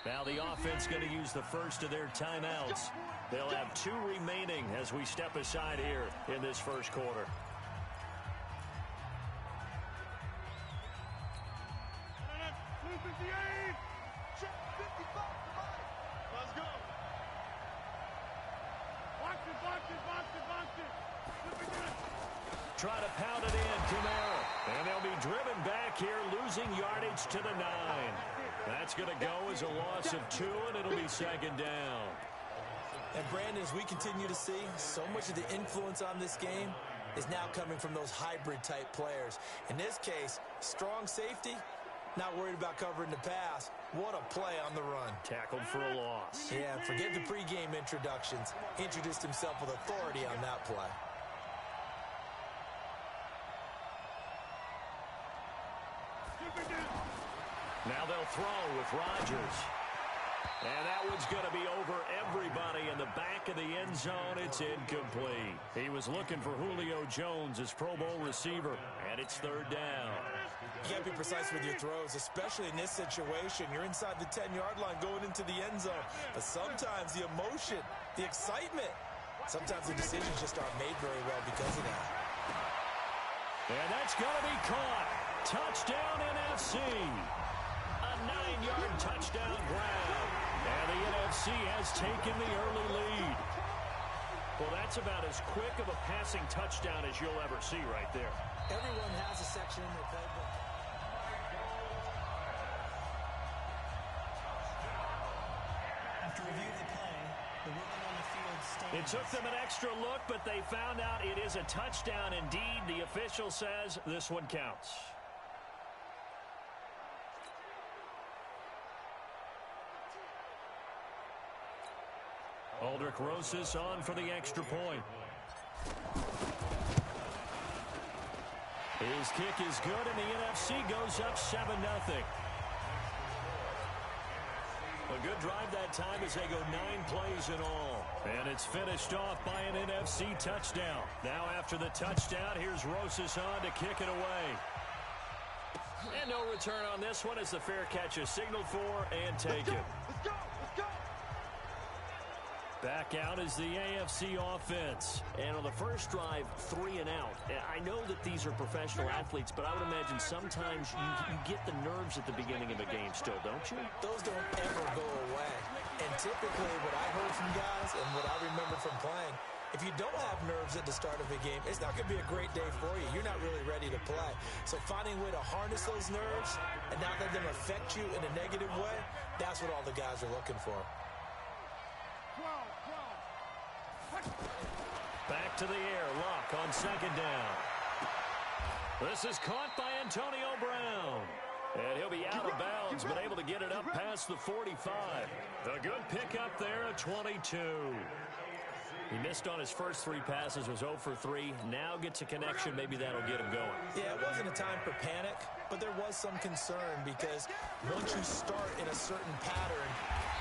Now the offense going to use the first of their timeouts. They'll have 2 remaining as we step aside here in this first quarter. Let's go. Try to pound it in, Kamara. And they'll be driven back here, losing yardage to the 9. That's going to go as a loss of 2, and it'll be second down. And Brandon, as we continue to see, so much of the influence on this game is now coming from those hybrid-type players. In this case, strong safety, not worried about covering the pass. What a play on the run. Tackled for a loss. Yeah, forget the pregame introductions. He introduced himself with authority on that play. Now they'll throw with Rodgers. And that one's going to be over everybody in the back of the end zone. It's incomplete. He was looking for Julio Jones, his Pro Bowl receiver, and it's third down. You got to be precise with your throws, especially in this situation. You're inside the 10-yard line going into the end zone. But sometimes the emotion, the excitement, sometimes the decisions just aren't made very well because of that. And that's going to be caught. Touchdown NFC. A 9-yard touchdown grab. And the NFC has taken the early lead. Well, that's about as quick of a passing touchdown as you'll ever see right there. Everyone has a section in their playbook. After review of the play, the ruling on the field stands. It took them an extra look, but they found out it is a touchdown indeed. The official says this one counts. Aldrich Rosas on for the extra point. His kick is good, and the NFC goes up 7-0. A good drive that time as they go 9 plays in all. And it's finished off by an NFC touchdown. Now after the touchdown, here's Rosas on to kick it away. And no return on this one as the fair catch is signaled for and taken. Let's go! Back out is the AFC offense. And on the first drive, 3 and out. I know that these are professional athletes, but I would imagine sometimes you get the nerves at the beginning of a game still, don't you? Those don't ever go away. And typically what I heard from guys and what I remember from playing, if you don't have nerves at the start of a game, it's not going to be a great day for you. You're not really ready to play. So finding a way to harness those nerves and not let them affect you in a negative way, that's what all the guys are looking for. Back to the air. Luck on second down. This is caught by Antonio Brown. And he'll be out of bounds, but able to get it up past the 45. A good pickup there at 22. He missed on his first 3 passes, was 0 for 3. Now gets a connection. Maybe that'll get him going. Yeah, it wasn't a time for panic, but there was some concern because once you start in a certain pattern,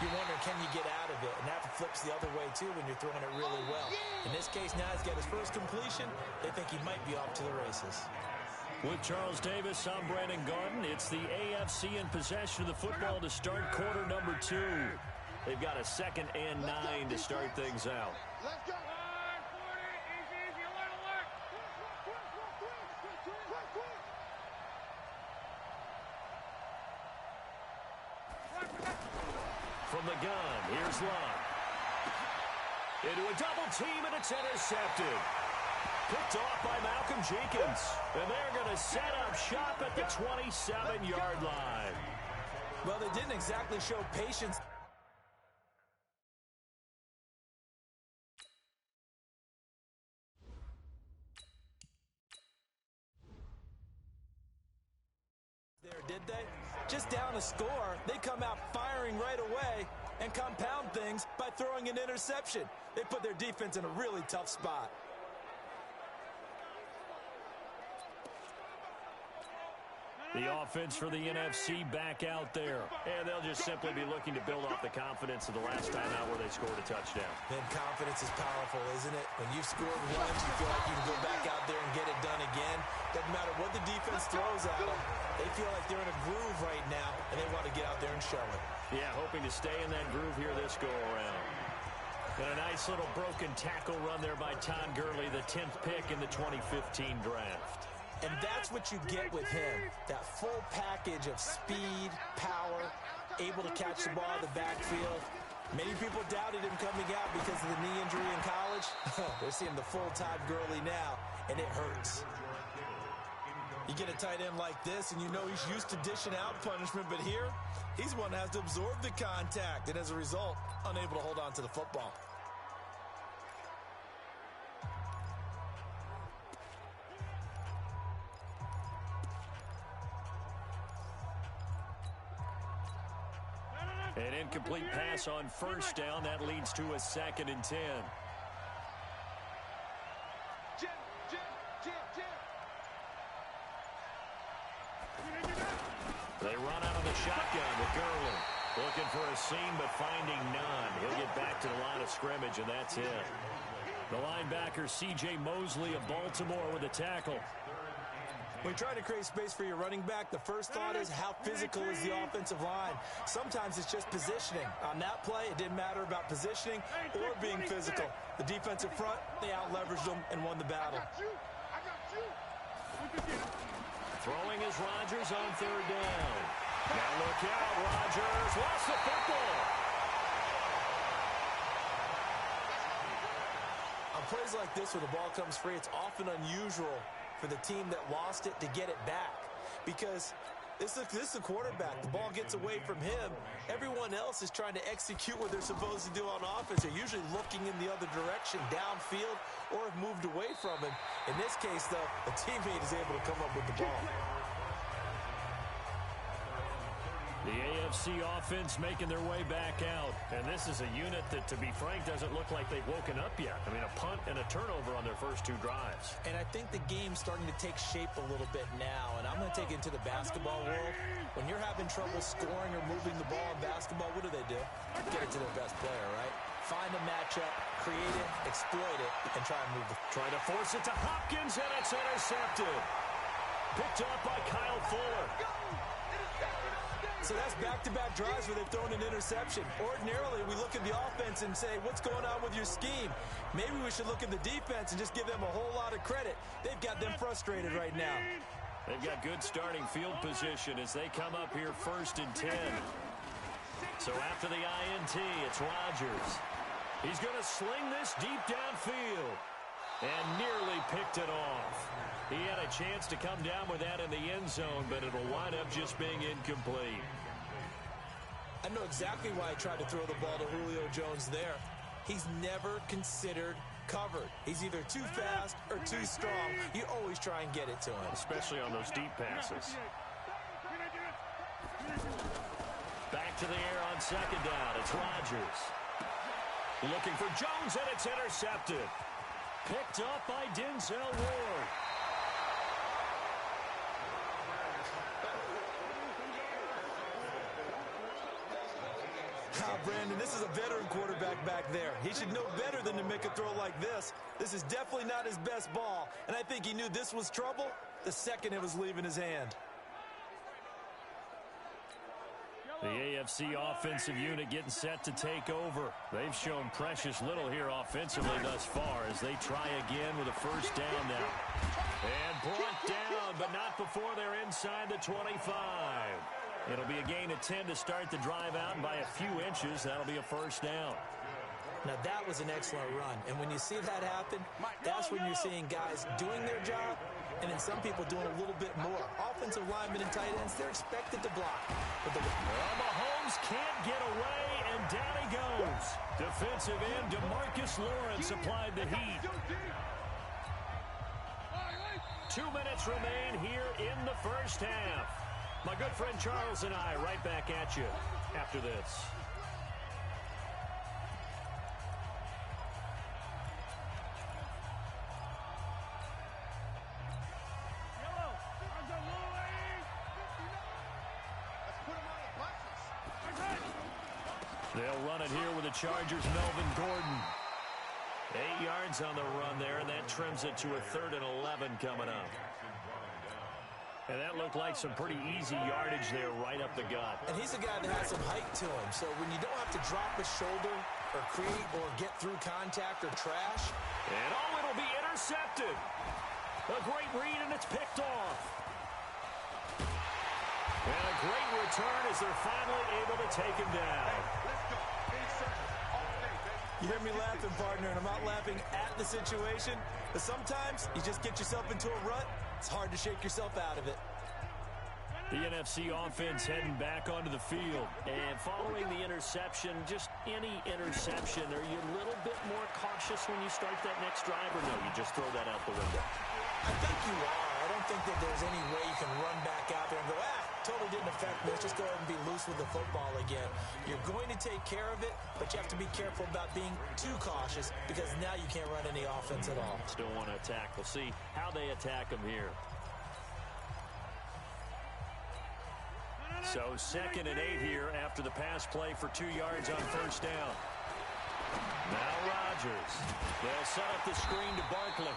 you wonder, can you get out of it? And that flips the other way, too, when you're throwing it really well. In this case, now he's got his first completion. They think he might be off to the races. With Charles Davis, I'm Brandon Garden. It's the AFC in possession of the football to start quarter number 2. They've got a 2nd and 9 to start things out. Let's go! 140, easy, alert! From the gun, here's Luck. Into a double team, and it's intercepted. Picked off by Malcolm Jenkins. And they're going to set up shop at the 27-yard line. Well, they didn't exactly show patience. There, did they? Just down a score, they come out firing right away and compound things by throwing an interception. They put their defense in a really tough spot. The offense for the NFC back out there. And they'll just simply be looking to build off the confidence of the last time out where they scored a touchdown. Man, confidence is powerful, isn't it? When you've scored once, you feel like you can go back out there and get it done again. Doesn't matter what the defense throws at them. They feel like they're in a groove right now, and they want to get out there and show it. Yeah, hoping to stay in that groove here this go-around. And a nice little broken tackle run there by Todd Gurley, the 10th pick in the 2015 draft. And that's what you get with him, that full package of speed, power, able to catch the ball in the backfield. Many people doubted him coming out because of the knee injury in college. They're seeing the full Todd Gurley now, and it hurts. You get a tight end like this, and you know he's used to dishing out punishment, but here, he's one that has to absorb the contact, and as a result, unable to hold on to the football. An incomplete pass on first down. That leads to a 2nd and 10. Jim. They run out of the shotgun with Gurley. Looking for a seam, but finding none. He'll get back to the line of scrimmage, and that's it. The linebacker, C.J. Mosley of Baltimore with a tackle. When you're trying to create space for your running back, the first thought is how physical is the offensive line. Sometimes it's just positioning. On that play, it didn't matter about positioning or being physical. The defensive front, they out-leveraged them and won the battle. Throwing is Rodgers on third down. Now look out, Rodgers lost the football. On plays like this where the ball comes free, it's often unusual for the team that lost it to get it back, because this is a quarterback. The ball gets away from him. Everyone else is trying to execute what they're supposed to do on offense. They're usually looking in the other direction, downfield, or have moved away from him. In this case, though, a teammate is able to come up with the ball. The AFC offense making their way back out. And this is a unit that, to be frank, doesn't look like they've woken up yet. I mean, a punt and a turnover on their first two drives. And I think the game's starting to take shape a little bit now. And I'm going to take it into the basketball world. When you're having trouble scoring or moving the ball in basketball, what do? Get it to their best player, right? Find a matchup, create it, exploit it, and try and move the... Trying to force it to Hopkins, and it's intercepted. Picked up by Kyle Fuller. So that's back-to-back drives where they've thrown an interception. Ordinarily, we look at the offense and say, what's going on with your scheme? Maybe we should look at the defense and just give them a whole lot of credit. They've got them frustrated right now. They've got good starting field position as they come up here 1st and 10. So after the INT, it's Rodgers. He's going to sling this deep downfield and nearly picked it off. He had a chance to come down with that in the end zone, but it'll wind up just being incomplete. I know exactly why I tried to throw the ball to Julio Jones there. He's never considered covered. He's either too fast or too strong. You always try and get it to him. Especially on those deep passes. Back to the air on 2nd down. It's Rodgers. Looking for Jones, and it's intercepted. Picked up by Denzel Ward. Brandon, this is a veteran quarterback back there. He should know better than to make a throw like this. This is definitely not his best ball, and I think he knew this was trouble the second it was leaving his hand. The AFC offensive unit getting set to take over. They've shown precious little here offensively thus far as they try again with a 1st down now. And brought down, but not before they're inside the 25. It'll be a gain of 10 to start the drive out, and by a few inches, that'll be a 1st down. Now, that was an excellent run. And when you see that happen, that's when you're seeing guys doing their job and then some people doing a little bit more. Offensive linemen and tight ends, they're expected to block. But Mahomes can't get away, and down he goes. Defensive end DeMarcus Lawrence applied the heat. 2 minutes remain here in the 1st half. My good friend Charles and I right back at you after this. They'll run it here with the Chargers' Melvin Gordon. 8 yards on the run there, and that trims it to a 3rd and 11 coming up. And that looked like some pretty easy yardage there right up the gut. And he's a guy that has some height to him. So when you don't have to drop a shoulder or create or get through contact or trash. And it'll be intercepted. A great read, and it's picked off. And a great return as they're finally able to take him down. You hear me laughing, partner, and I'm not laughing at the situation. But sometimes you just get yourself into a rut. It's hard to shake yourself out of it. The NFC offense heading back onto the field. And following the interception, just any interception, are you a little bit more cautious when you start that next drive, or no, you just throw that out the window? I think you are. I don't think that there's any way you can run back out there and go, totally didn't affect me. Let's just go ahead and be loose with the football again. You're going to take care of it, but you have to be careful about being too cautious because now you can't run any offense at all. Still want to attack. We'll see how they attack them here. So 2nd and 8 here after the pass play for 2 yards on first down. Now Rodgers. They'll set up the screen to Barkley.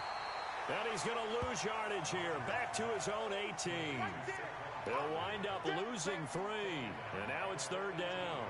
And he's going to lose yardage here. Back to his own 18. They'll wind up losing 3. And now it's 3rd down.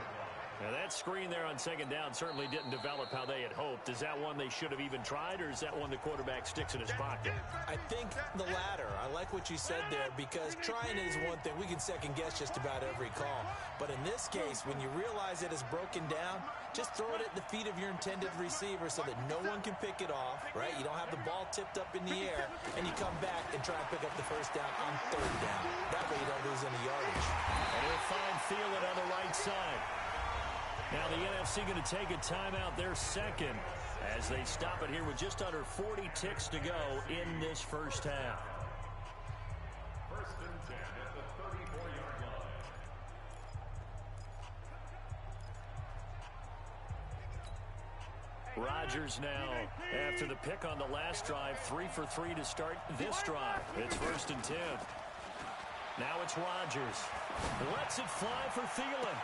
Now, that screen there on 2nd down certainly didn't develop how they had hoped. Is that one they should have even tried, or is that one the quarterback sticks in his pocket? I think the latter. I like what you said there, because trying is one thing. We can second-guess just about every call. But in this case, when you realize it is broken down, just throw it at the feet of your intended receiver so that no one can pick it off, right? You don't have the ball tipped up in the air, and you come back and try and pick up the first down on 3rd down. That way you don't lose any yardage. And he'll find Thielen on the right side. Now the NFC going to take a timeout, their second, as they stop it here with just under 40 ticks to go in this first half. 1st and 10 at the 34-yard line. Rodgers now, after the pick on the last drive, 3 for 3 to start this drive. It's 1st and 10. Now it's Rodgers. Lets it fly for Thielen.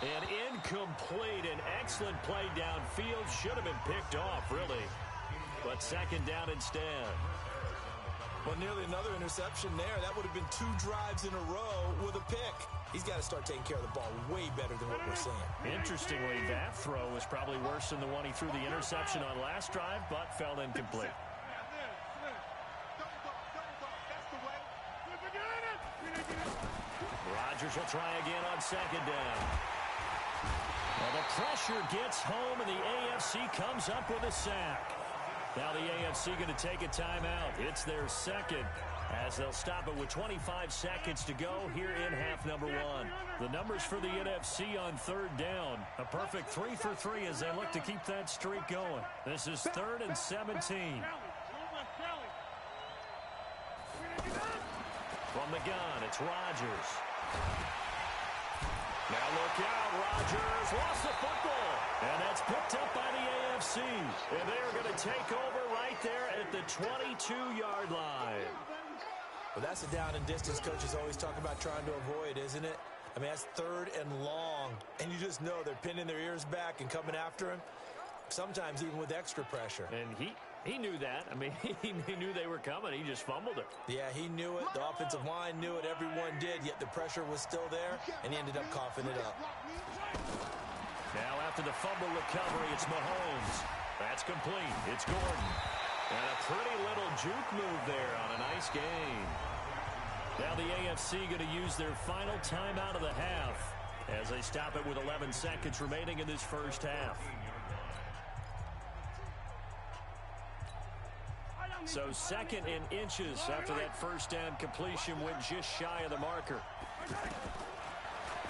And incomplete. An excellent play downfield. Should have been picked off, really. But 2nd down instead. Well, nearly another interception there. That would have been 2 drives in a row with a pick. He's got to start taking care of the ball way better than what we're seeing. Interestingly, that throw was probably worse than the one he threw the interception on last drive, but fell incomplete. Rodgers will try again on 2nd down. Well, the pressure gets home, and the AFC comes up with a sack. Now the AFC going to take a timeout. It's their 2nd, as they'll stop it with 25 seconds to go here in half number 1. The numbers for the NFC on 3rd down. A perfect 3 for 3 as they look to keep that streak going. This is 3rd and 17. From the gun, it's Rodgers. Now look out, Rodgers lost the football. And that's picked up by the AFC. And they're going to take over right there at the 22-yard line. Well, that's a down and distance coaches always talk about trying to avoid, isn't it? I mean, that's 3rd and long. And you just know they're pinning their ears back and coming after him. Sometimes even with extra pressure. And he knew that. I mean, he knew they were coming. He just fumbled it. Yeah, he knew it. The offensive line knew it. Everyone did, yet the pressure was still there, and he ended up coughing it up. Now after the fumble recovery, it's Mahomes. That's complete. It's Gordon. And a pretty little juke move there on a nice gain. Now the AFC going to use their final timeout of the half as they stop it with 11 seconds remaining in this first half. So 2nd in inches after that first down completion went just shy of the marker.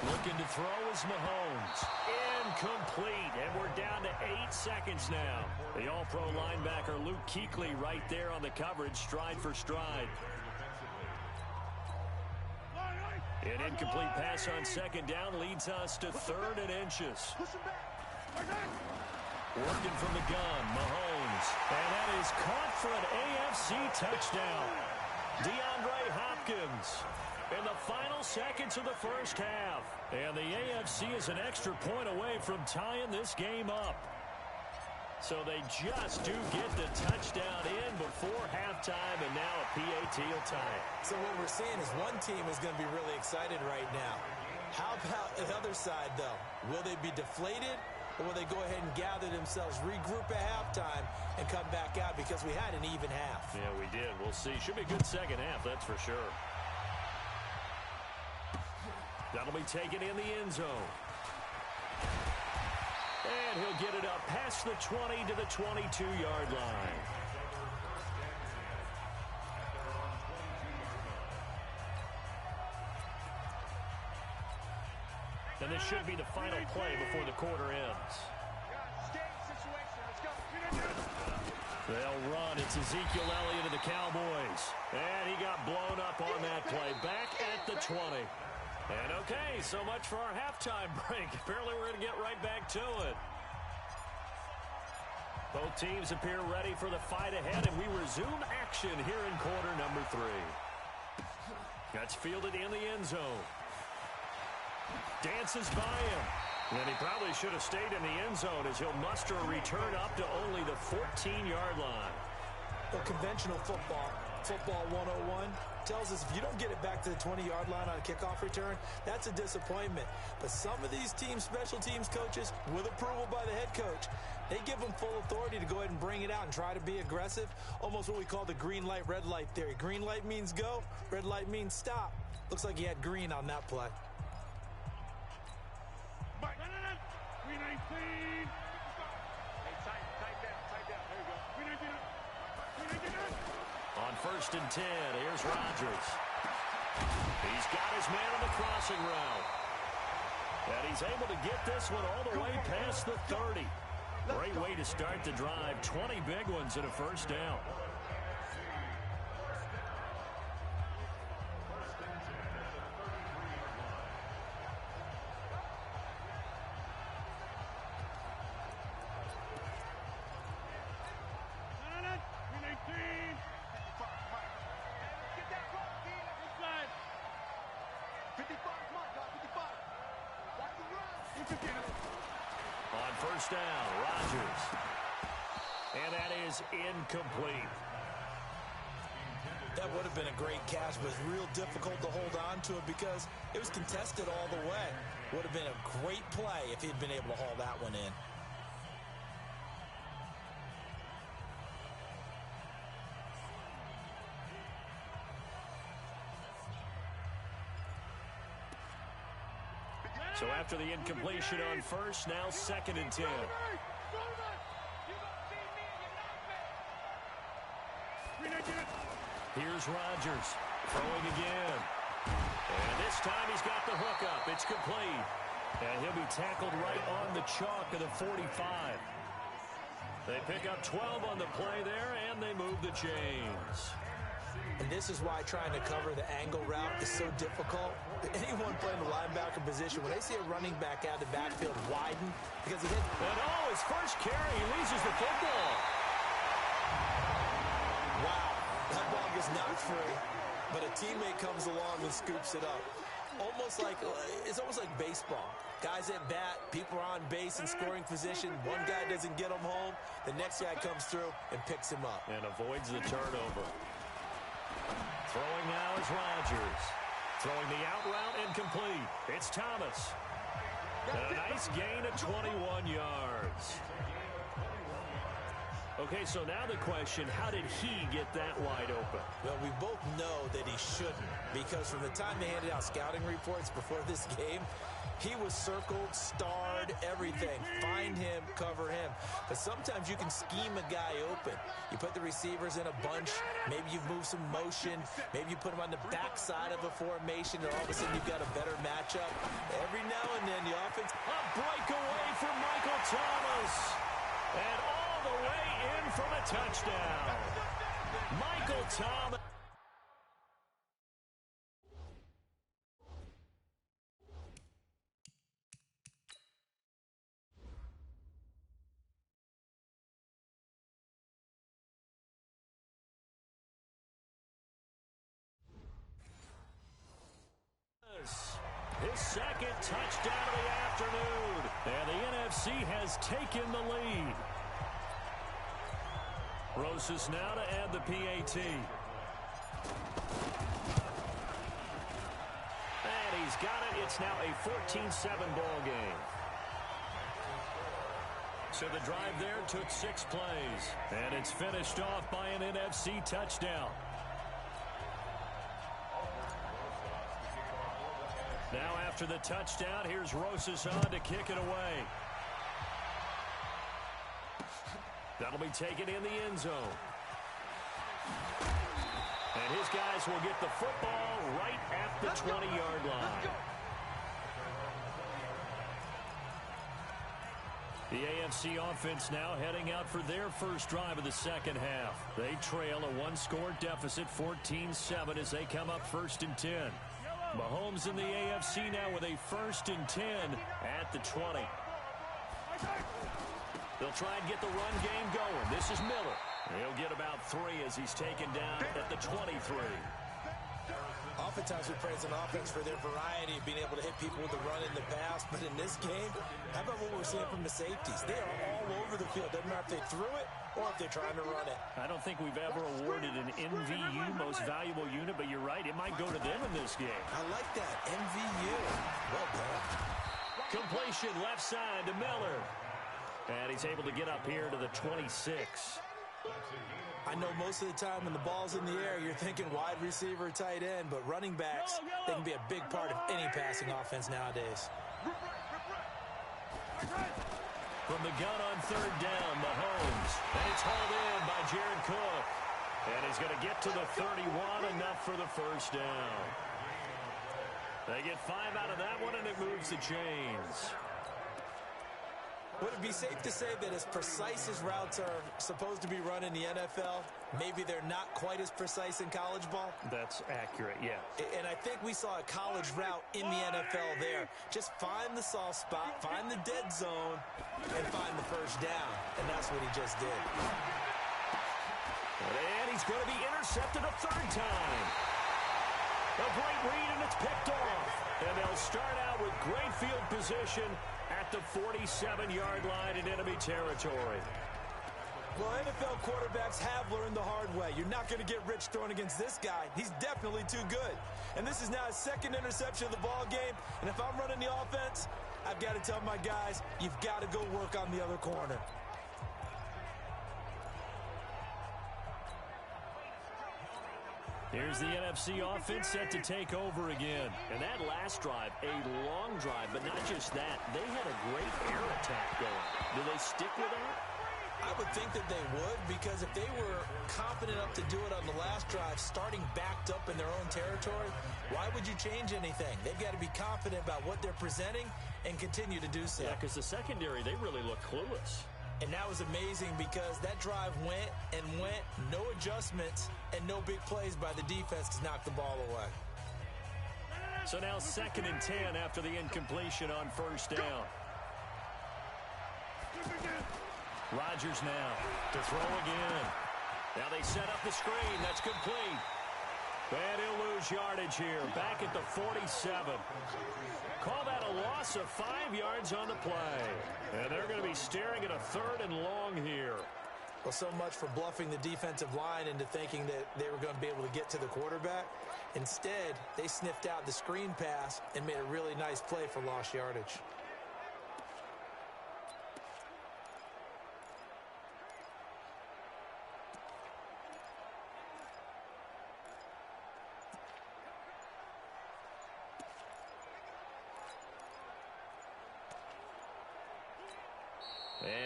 Looking to throw is Mahomes. Incomplete, and we're down to 8 seconds now. The all-pro linebacker Luke Kuechly right there on the coverage, stride for stride. An incomplete pass on 2nd down leads us to 3rd and inches. Working from the gun, Mahomes. And that is caught for an AFC touchdown. DeAndre Hopkins in the final seconds of the first half. And the AFC is an extra point away from tying this game up. So they just do get the touchdown in before halftime, and now a PAT will tie it. So what we're seeing is one team is going to be really excited right now. How about the other side, though? Will they be deflated? Or will they go ahead and gather themselves, regroup at halftime, and come back out because we had an even half? Yeah, we did. We'll see. Should be a good second half, that's for sure. That'll be taken in the end zone. And he'll get it up past the 20 to the 22-yard line. And this should be the final play before the quarter ends. They'll run. It's Ezekiel Elliott of the Cowboys. And he got blown up on that play. Back at the 20. And okay, so much for our halftime break. Apparently we're going to get right back to it. Both teams appear ready for the fight ahead, and we resume action here in quarter number 3. That's fielded in the end zone. Dances by him. And he probably should have stayed in the end zone as he'll muster a return up to only the 14-yard line. Well, conventional football 101, tells us if you don't get it back to the 20-yard line on a kickoff return, that's a disappointment. But some of these teams, special teams coaches, with approval by the head coach, they give them full authority to go ahead and bring it out and try to be aggressive, almost what we call the green light, red light theory. Green light means go, red light means stop. Looks like he had green on that play. 319. Hey, tight down. There you go. 319. On 1st and 10, here's Rodgers. He's got his man on the crossing route. And he's able to get this one all the way past the 30. Great way to start the drive. 20 big ones and a first down. On 1st down, Rodgers. And that is incomplete. That would have been a great catch, but it's real difficult to hold on to it because it was contested all the way. Would have been a great play if he'd been able to haul that one in. So after the incompletion on 1st, now 2nd and 10. Here's Rodgers throwing again. And this time he's got the hook up. It's complete. And he'll be tackled right on the chalk of the 45. They pick up 12 on the play there, and they move the chains. And this is why trying to cover the angle route is so difficult. Anyone playing the linebacker position, when they see a running back out of the backfield widen, because he hit. And his first carry, he loses the football. Wow, that ball gets knocked free, but a teammate comes along and scoops it up. It's almost like baseball. Guys at bat, people are on base in scoring position. One guy doesn't get him home. The next guy comes through and picks him up. And avoids the turnover. Throwing now is Rodgers. Throwing the out route incomplete. It's Thomas. And a nice gain of 21 yards. Okay, so now the question, how did he get that wide open? Well, we both know that he shouldn't, because from the time they handed out scouting reports before this game, he was circled, starred, everything. Find him, cover him. But sometimes you can scheme a guy open. You put the receivers in a bunch. Maybe you move some motion. Maybe you put them on the backside of a formation, and all of a sudden you've got a better matchup. Every now and then the offense. A breakaway from Michael Thomas. And all the way in for the touchdown. Michael Thomas. His second touchdown of the afternoon. And the NFC has taken the lead. Rosas now to add the PAT. And he's got it. It's now a 14-7 ball game. So the drive there took 6 plays. And it's finished off by an NFC touchdown. Now after the touchdown, here's Rosas on to kick it away. That'll be taken in the end zone. And his guys will get the football right at the 20-yard line. The AFC offense now heading out for their first drive of the second half. They trail a one-score deficit, 14-7, as they come up 1st and 10. Mahomes in the AFC now with a 1st and 10 at the 20. They'll try and get the run game going. This is Miller. He'll get about 3 as he's taken down at the 23. Oftentimes we praise an offense for their variety of being able to hit people with the run in the pass, but in this game, how about what we're seeing from the safeties? They are all over the field. Doesn't matter if they threw it or if they're trying to run it. I don't think we've ever awarded an MVU, most valuable unit, but you're right, it might go to them in this game. I like that, MVU. Well done. Completion left side to Miller. And he's able to get up here to the 26. I know most of the time when the ball's in the air, you're thinking wide receiver, tight end, but running backs, they can be a big part of any passing offense nowadays. From the gun on third down, Mahomes. And it's hauled in by Jared Cook. And he's going to get to the 31, enough for the first down. They get 5 out of that one, and it moves the chains. Would it be safe to say that as precise as routes are supposed to be run in the NFL, maybe they're not quite as precise in college ball? That's accurate, yeah. And I think we saw a college route in the NFL there. Just find the soft spot, find the dead zone, and find the first down. And that's what he just did. And he's going to be intercepted a third time. A great read, and it's picked off. And they'll start out with great field position at the 47-yard line in enemy territory. Well, NFL quarterbacks have learned the hard way. You're not going to get rich throwing against this guy. He's definitely too good. And this is now his second interception of the ball game. And if I'm running the offense, I've got to tell my guys, you've got to go work on the other corner. Here's the NFC offense set to take over again. And that last drive, a long drive, but not just that. They had a great air attack going. Do they stick with that? I would think that they would, because if they were confident enough to do it on the last drive, starting backed up in their own territory, why would you change anything? They've got to be confident about what they're presenting and continue to do so. Yeah, because the secondary, they really look clueless. And that was amazing because that drive went and went, no adjustments, and no big plays by the defense to knock the ball away. So now 2nd and 10 after the incompletion on first down. Rodgers now to throw again. Now they set up the screen. That's complete. And he'll lose yardage here. Back at the 47. Call that a loss of 5 yards on the play. And they're going to be staring at a 3rd and long here. Well, so much for bluffing the defensive line into thinking that they were going to be able to get to the quarterback. Instead, they sniffed out the screen pass and made a really nice play for lost yardage.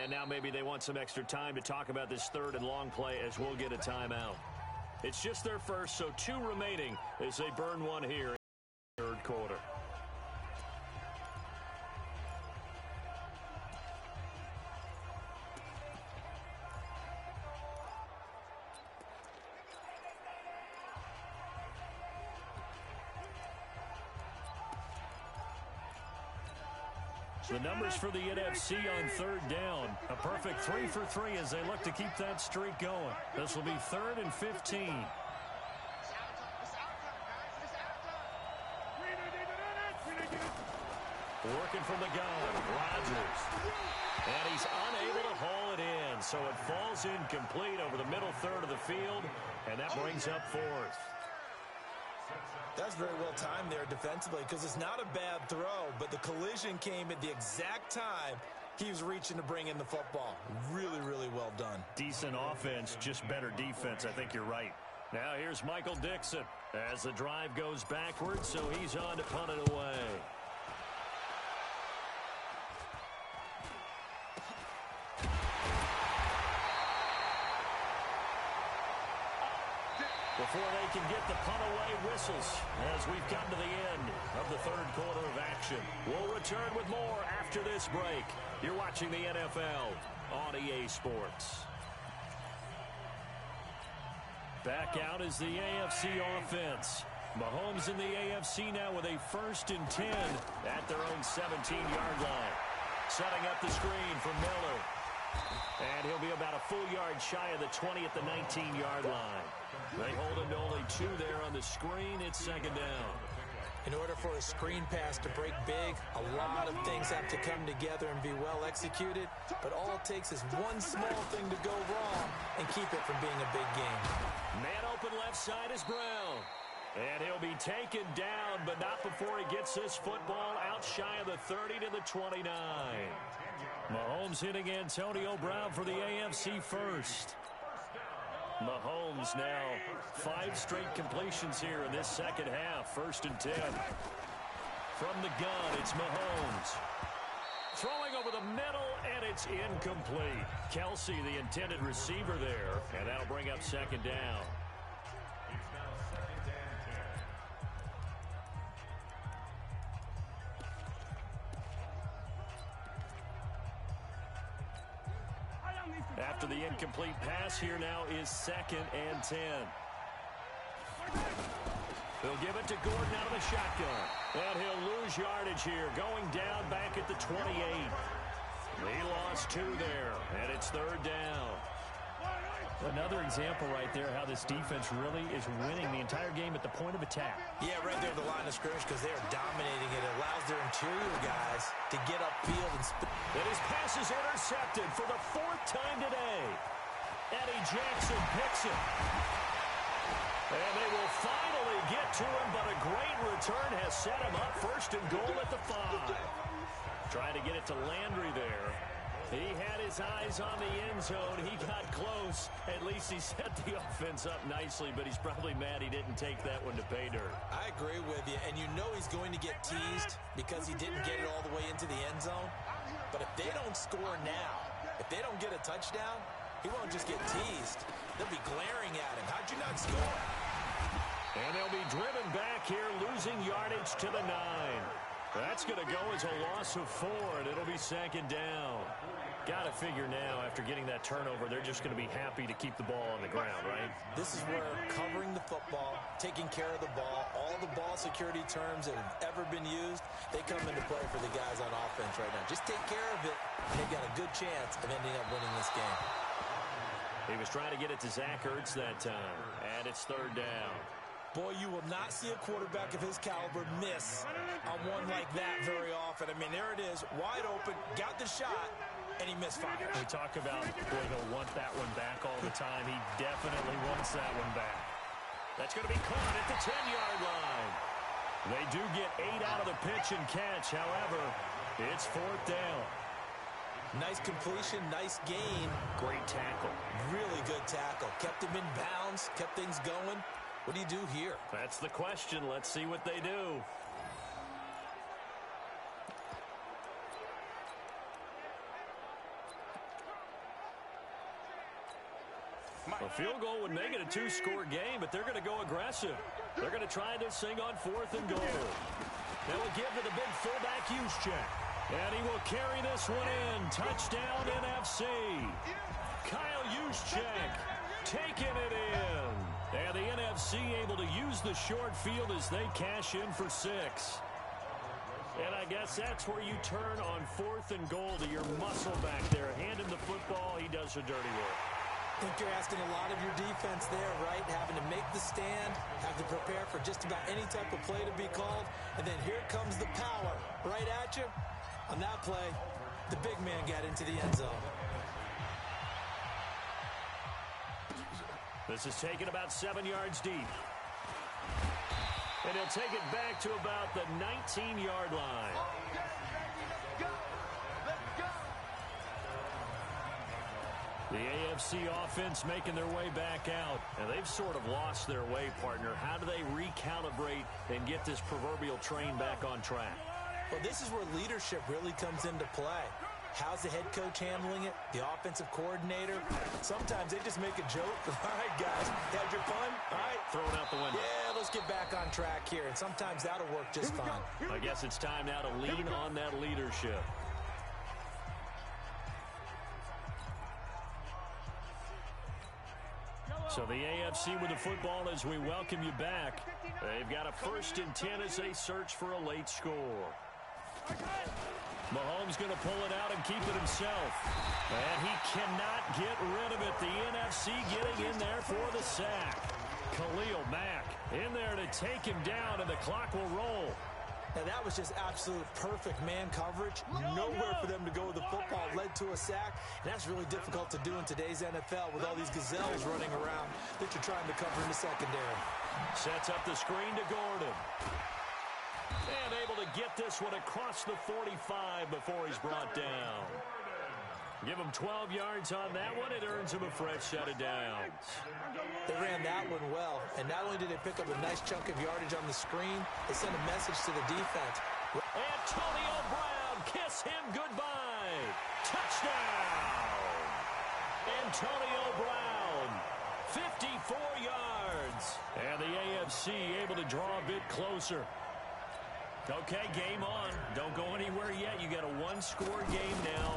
And now maybe they want some extra time to talk about this 3rd and long play as we'll get a timeout. It's just their first, so 2 remaining as they burn one here in the 3rd quarter. The numbers for the NFC on 3rd down. A perfect 3 for 3 as they look to keep that streak going. This will be 3rd and 15. Working from the gun, Rodgers. And he's unable to haul it in, so it falls incomplete over the middle 3rd of the field, and that brings up 4th. That's very well timed there defensively because it's not a bad throw, but the collision came at the exact time he was reaching to bring in the football. Really, really well done. Decent offense, just better defense. I think you're right. Now here's Michael Dixon as the drive goes backwards, so he's on to punt it away. Before they can get the punt away whistles as we've come to the end of the 3rd quarter of action. We'll return with more after this break. You're watching the NFL on EA Sports. Back out is the AFC offense. Mahomes in the AFC now with a 1st and 10 at their own 17-yard line. Setting up the screen for Miller. And he'll be about a full yard shy of the 20 at the 19-yard line. They hold him to only 2 there on the screen. It's 2nd down. In order for a screen pass to break big, a lot of things have to come together and be well executed. But all it takes is one small thing to go wrong and keep it from being a big game. Man open left side is Brown. And he'll be taken down, but not before he gets this football out shy of the 30 to the 29. Mahomes hitting Antonio Brown for the AFC first. Mahomes now 5 straight completions here in this second half. 1st and 10. From the gun, it's Mahomes. Throwing over the middle, and it's incomplete. Kelsey, the intended receiver there, and that'll bring up 2nd down. After the incomplete pass, here now is 2nd and 10. He'll give it to Gordon out of the shotgun. And he'll lose yardage here, going down back at the 28. He lost 2 there, and it's 3rd down. Another example right there how this defense really is winning the entire game at the point of attack. Yeah, right there at the line of scrimmage because they are dominating it. It allows their interior guys to get upfield and And his pass is intercepted for the 4th time today. Eddie Jackson picks it. And they will finally get to him, but a great return has set him up 1st and goal at the 5. Trying to get it to Landry there. He had his eyes on the end zone. He got close. At least he set the offense up nicely, but he's probably mad he didn't take that one to pay dirt. I agree with you, and you know he's going to get teased because he didn't get it all the way into the end zone. But if they don't score now, if they don't get a touchdown, he won't just get teased. They'll be glaring at him. How'd you not score? And they'll be driven back here, losing yardage to the 9. That's going to go as a loss of 4, and it'll be 2nd down. Got to figure now, after getting that turnover, they're just going to be happy to keep the ball on the ground, right? This is where covering the football, taking care of the ball, all the ball security terms that have ever been used, they come into play for the guys on offense right now. Just take care of it, and they've got a good chance of ending up winning this game. He was trying to get it to Zach Ertz that time, and it's 3rd down. Boy, you will not see a quarterback of his caliber miss on one like that very often. I mean, there it is, wide open, got the shot, and he misfired. We talk about, boy, he'll want that one back all the time. He definitely wants that one back. That's going to be caught at the 10-yard line. They do get 8 out of the pitch and catch. However, it's 4th down. Nice completion, nice gain. Great tackle. Really good tackle. Kept him in bounds, kept things going. What do you do here? That's the question. Let's see what they do. A field goal would make it a 2-score game, but they're going to go aggressive. They're going to try this thing on 4th and goal. They will give to the big fullback Juszczyk. And he will carry this one in. Touchdown NFC. Kyle Juszczyk taking it in. And the NFC able to use the short field as they cash in for 6. And I guess that's where you turn on 4th and goal to your muscle back there. Hand him the football. He does the dirty work. I think you're asking a lot of your defense there, right? Having to make the stand, have to prepare for just about any type of play to be called. And then here comes the power right at you. On that play, the big man got into the end zone. This is taken about 7 yards deep. And he'll take it back to about the 19-yard line. The AFC offense making their way back out. And they've sort of lost their way, partner. How do they recalibrate and get this proverbial train back on track? Well, this is where leadership really comes into play. How's the head coach handling it? The offensive coordinator? Sometimes they just make a joke. All right, guys, had your fun? All right. Throw it out the window. Yeah, let's get back on track here. And sometimes that'll work just fine. I guess it's time now to lean on that leadership. So the AFC with the football as we welcome you back. They've got a 1st and 10 as they search for a late score. Mahomes going to pull it out and keep it himself. And he cannot get rid of it. The NFC getting in there for the sack. Khalil Mack in there to take him down, and the clock will roll. Now, that was just absolute perfect man coverage. Nowhere for them to go with the football. Led to a sack, and that's really difficult to do in today's NFL with all these gazelles running around that you're trying to cover in the secondary. Sets up the screen to Gordon. And able to get this one across the 45 before he's brought down. Give him 12 yards on that one. It earns him a fresh set of downs. They ran that one well, and not only did they pick up a nice chunk of yardage on the screen, they sent a message to the defense. Antonio Brown, kiss him goodbye. Touchdown. Antonio Brown, 54 yards. And the AFC able to draw a bit closer. Okay, game on. Don't go anywhere yet. You got a one-score game now.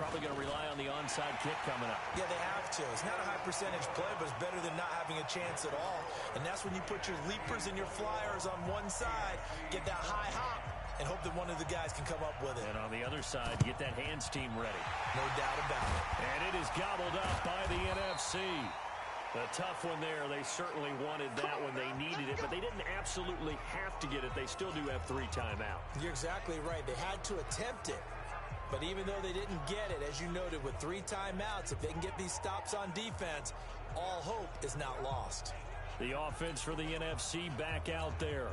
Probably going to rely on the onside kick coming up. Yeah, they have to. It's not a high percentage play, but it's better than not having a chance at all. And that's when you put your leapers and your flyers on one side, get that high hop, and hope that one of the guys can come up with it. And on the other side, get that hands team ready. No doubt about it. And it is gobbled up by the NFC. A tough one there. They certainly wanted that when they needed it, but they didn't absolutely have to get it. They still do have 3 timeouts. You're exactly right. They had to attempt it. But even though they didn't get it, as you noted, with 3 timeouts, if they can get these stops on defense, all hope is not lost. The offense for the NFC back out there.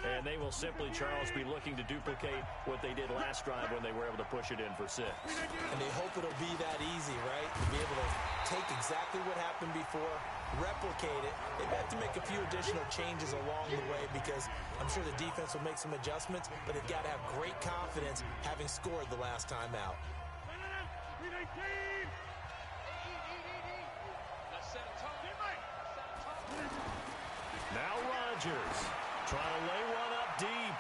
And they will simply, Charles, be looking to duplicate what they did last drive when they were able to push it in for 6. And they hope it'll be that easy, right? To be able to take exactly what happened before, replicate it. They have to make a few additional changes along the way because I'm sure the defense will make some adjustments, but they've got to have great confidence having scored the last time out. Now Rodgers trying to lay one up deep.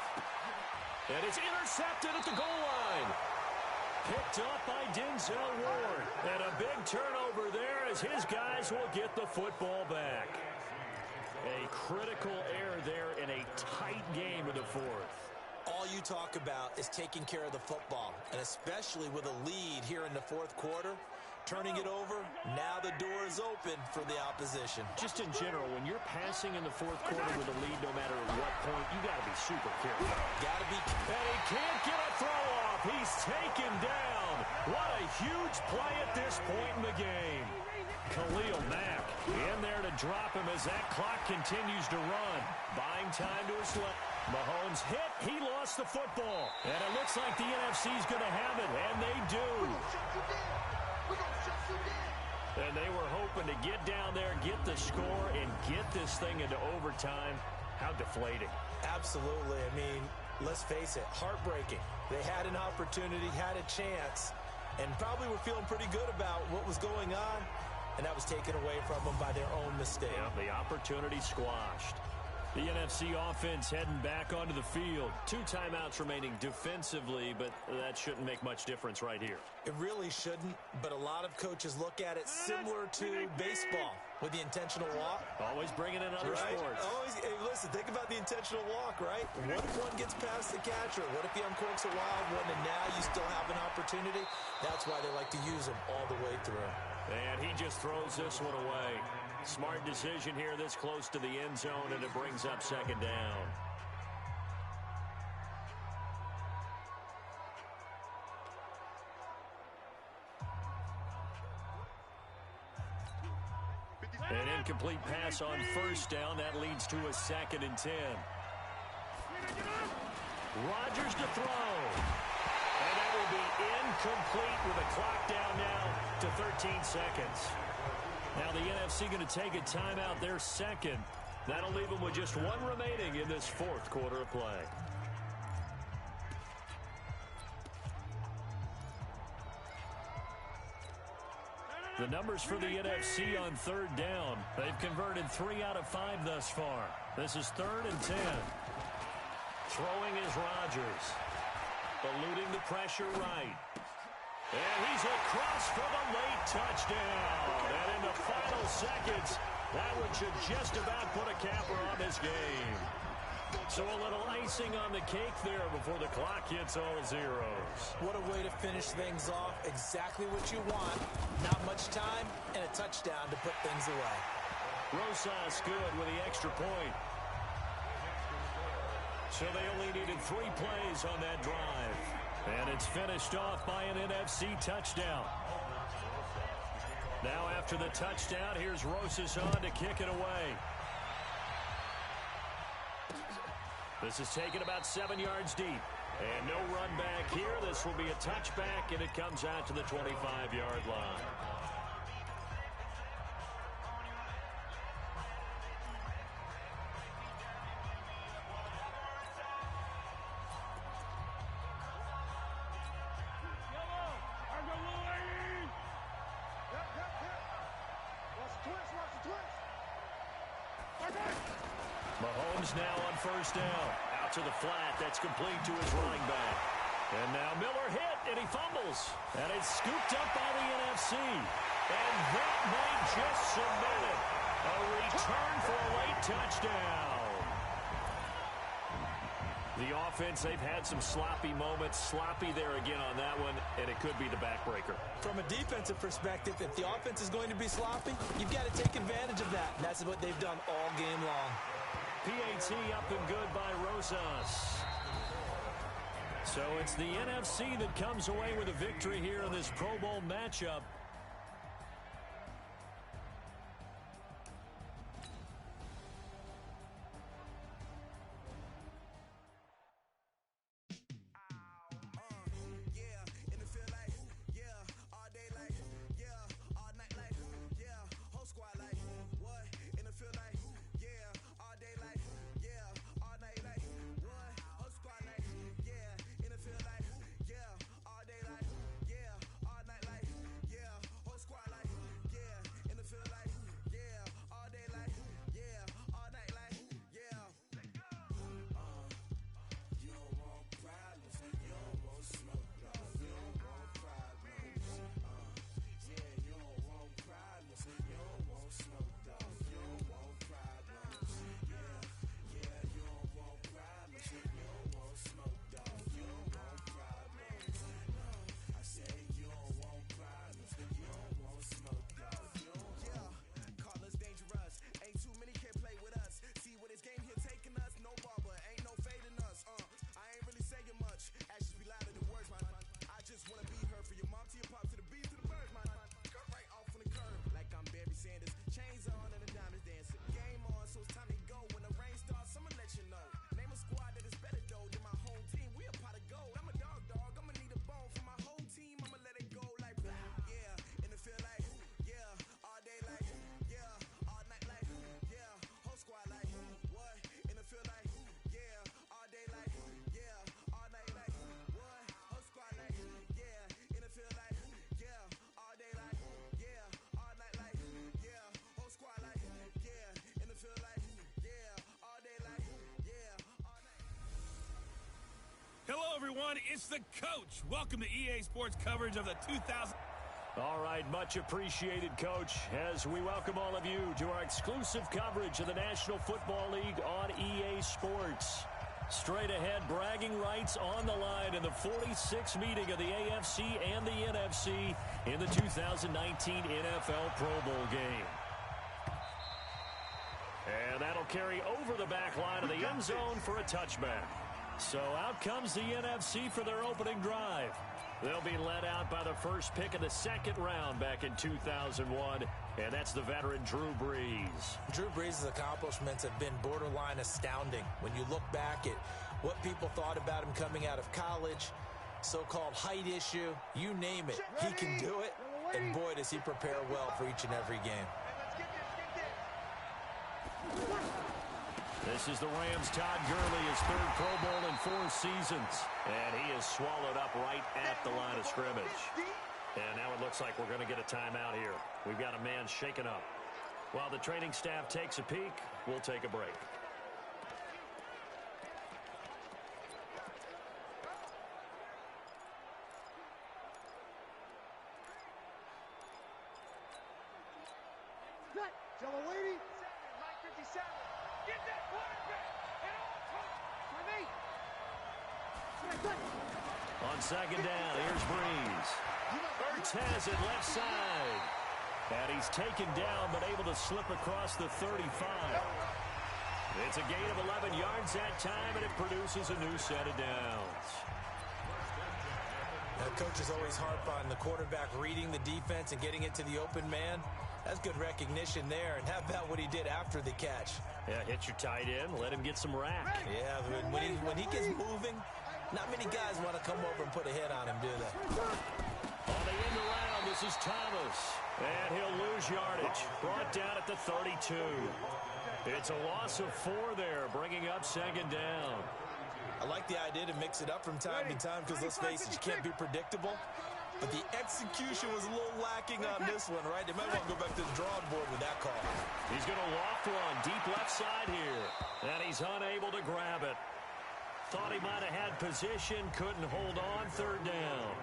And it's intercepted at the goal line. Picked up by Denzel Ward. And a big turnover there as his guys will get the football back. A critical error there in a tight game in the 4th. All you talk about is taking care of the football, and especially with a lead here in the 4th quarter. Turning it over, now the door is open for the opposition. Just in general, when you're passing in the 4th quarter with a lead, no matter what point, you got to be super careful. Got to be. And he can't get a throw off. He's taken down. What a huge play at this point in the game. Khalil Mack in there to drop him as that clock continues to run. Buying time to his left. Mahomes hit. He lost the football. And it looks like the NFC is going to have it, and they do. And they were hoping to get down there, get the score, and get this thing into overtime. How deflating. Absolutely. I mean, let's face it, heartbreaking. They had an opportunity, had a chance, and probably were feeling pretty good about what was going on, and that was taken away from them by their own mistake. Yeah, the opportunity squashed. The NFC offense heading back onto the field. 2 timeouts remaining defensively, but that shouldn't make much difference right here. It really shouldn't, but a lot of coaches look at it similar to baseball with the intentional walk. Always bringing in other sports. Always, hey, listen, think about the intentional walk, right? What if one gets past the catcher? What if he uncorks a wild one and now you still have an opportunity? That's why they like to use them all the way through. And he just throws this one away. Smart decision here this close to the end zone, and it brings up 2nd down. An incomplete pass on 1st down. That leads to a 2nd and 10. Rodgers to throw. And that will be incomplete with a clock down now to 13 seconds. Now the NFC going to take a timeout, their 2nd. That'll leave them with just 1 remaining in this 4th quarter of play. The numbers for the NFC on 3rd down. They've converted 3 out of 5 thus far. This is 3rd and 10. Throwing is Rodgers. Eluding the pressure right. And he's across for the late touchdown. And in the final seconds, that one should just about put a capper on this game. So a little icing on the cake there before the clock hits all zeros. What a way to finish things off. Exactly what you want. Not much time and a touchdown to put things away. Rosas good with the extra point. So they only needed 3 plays on that drive. And it's finished off by an NFC touchdown. Now after the touchdown, here's Rosas on to kick it away. This is taken about 7 yards deep. And no run back here. This will be a touchback, and it comes out to the 25-yard line. Mahomes now on first down. Out to the flat. That's complete to his running back. And now Miller hit, and he fumbles. And it's scooped up by the NFC. And that might just cement it. A return for a late touchdown. The offense, they've had some sloppy moments. Sloppy there again on that one, and it could be the backbreaker. From a defensive perspective, if the offense is going to be sloppy, you've got to take advantage of that. And that's what they've done all game long. PAT up and good by Rosas. So it's the NFC that comes away with a victory here in this Pro Bowl matchup. Hello, everyone. It's the coach. Welcome to EA Sports coverage of the 2000. All right, much appreciated, Coach, as we welcome all of you to our exclusive coverage of the National Football League on EA Sports. Straight ahead, bragging rights on the line in the 46th meeting of the AFC and the NFC in the 2019 NFL Pro Bowl game. And that'll carry over the back line of the end zone for a touchback. So out comes the NFC for their opening drive. They'll be led out by the first pick of the second round back in 2001, and that's the veteran Drew Brees. Drew Brees' accomplishments have been borderline astounding when you look back at what people thought about him coming out of college, so-called height issue, you name it. He can do it, and boy, does he prepare well for each and every game. This is the Rams' Todd Gurley, his third Pro Bowl in 4 seasons. And he is swallowed up right at the line of scrimmage. And now it looks like we're going to get a timeout here. We've got a man shaken up. While the training staff takes a peek, we'll take a break. On second down, here's Brees. Ertz has it left side. And he's taken down, but able to slip across the 35. It's a gain of 11 yards that time, and it produces a new set of downs. Now, coaches always harp on the quarterback reading the defense and getting it to the open man. That's good recognition there. And how about what he did after the catch? Yeah, hit your tight end, let him get some rack. Yeah, when he gets moving, not many guys want to come over and put a hit on him, do they? On the end around, this is Thomas. And he'll lose yardage. Brought down at the 32. It's a loss of 4 there, bringing up second down. I like the idea to mix it up from time to time because, let's face it, you can't be predictable. But the execution was a little lacking on this one, right? They might want to go back to the drawing board with that call. He's going to loft one deep left side here. And he's unable to grab it. Thought he might have had position, couldn't hold on, third down.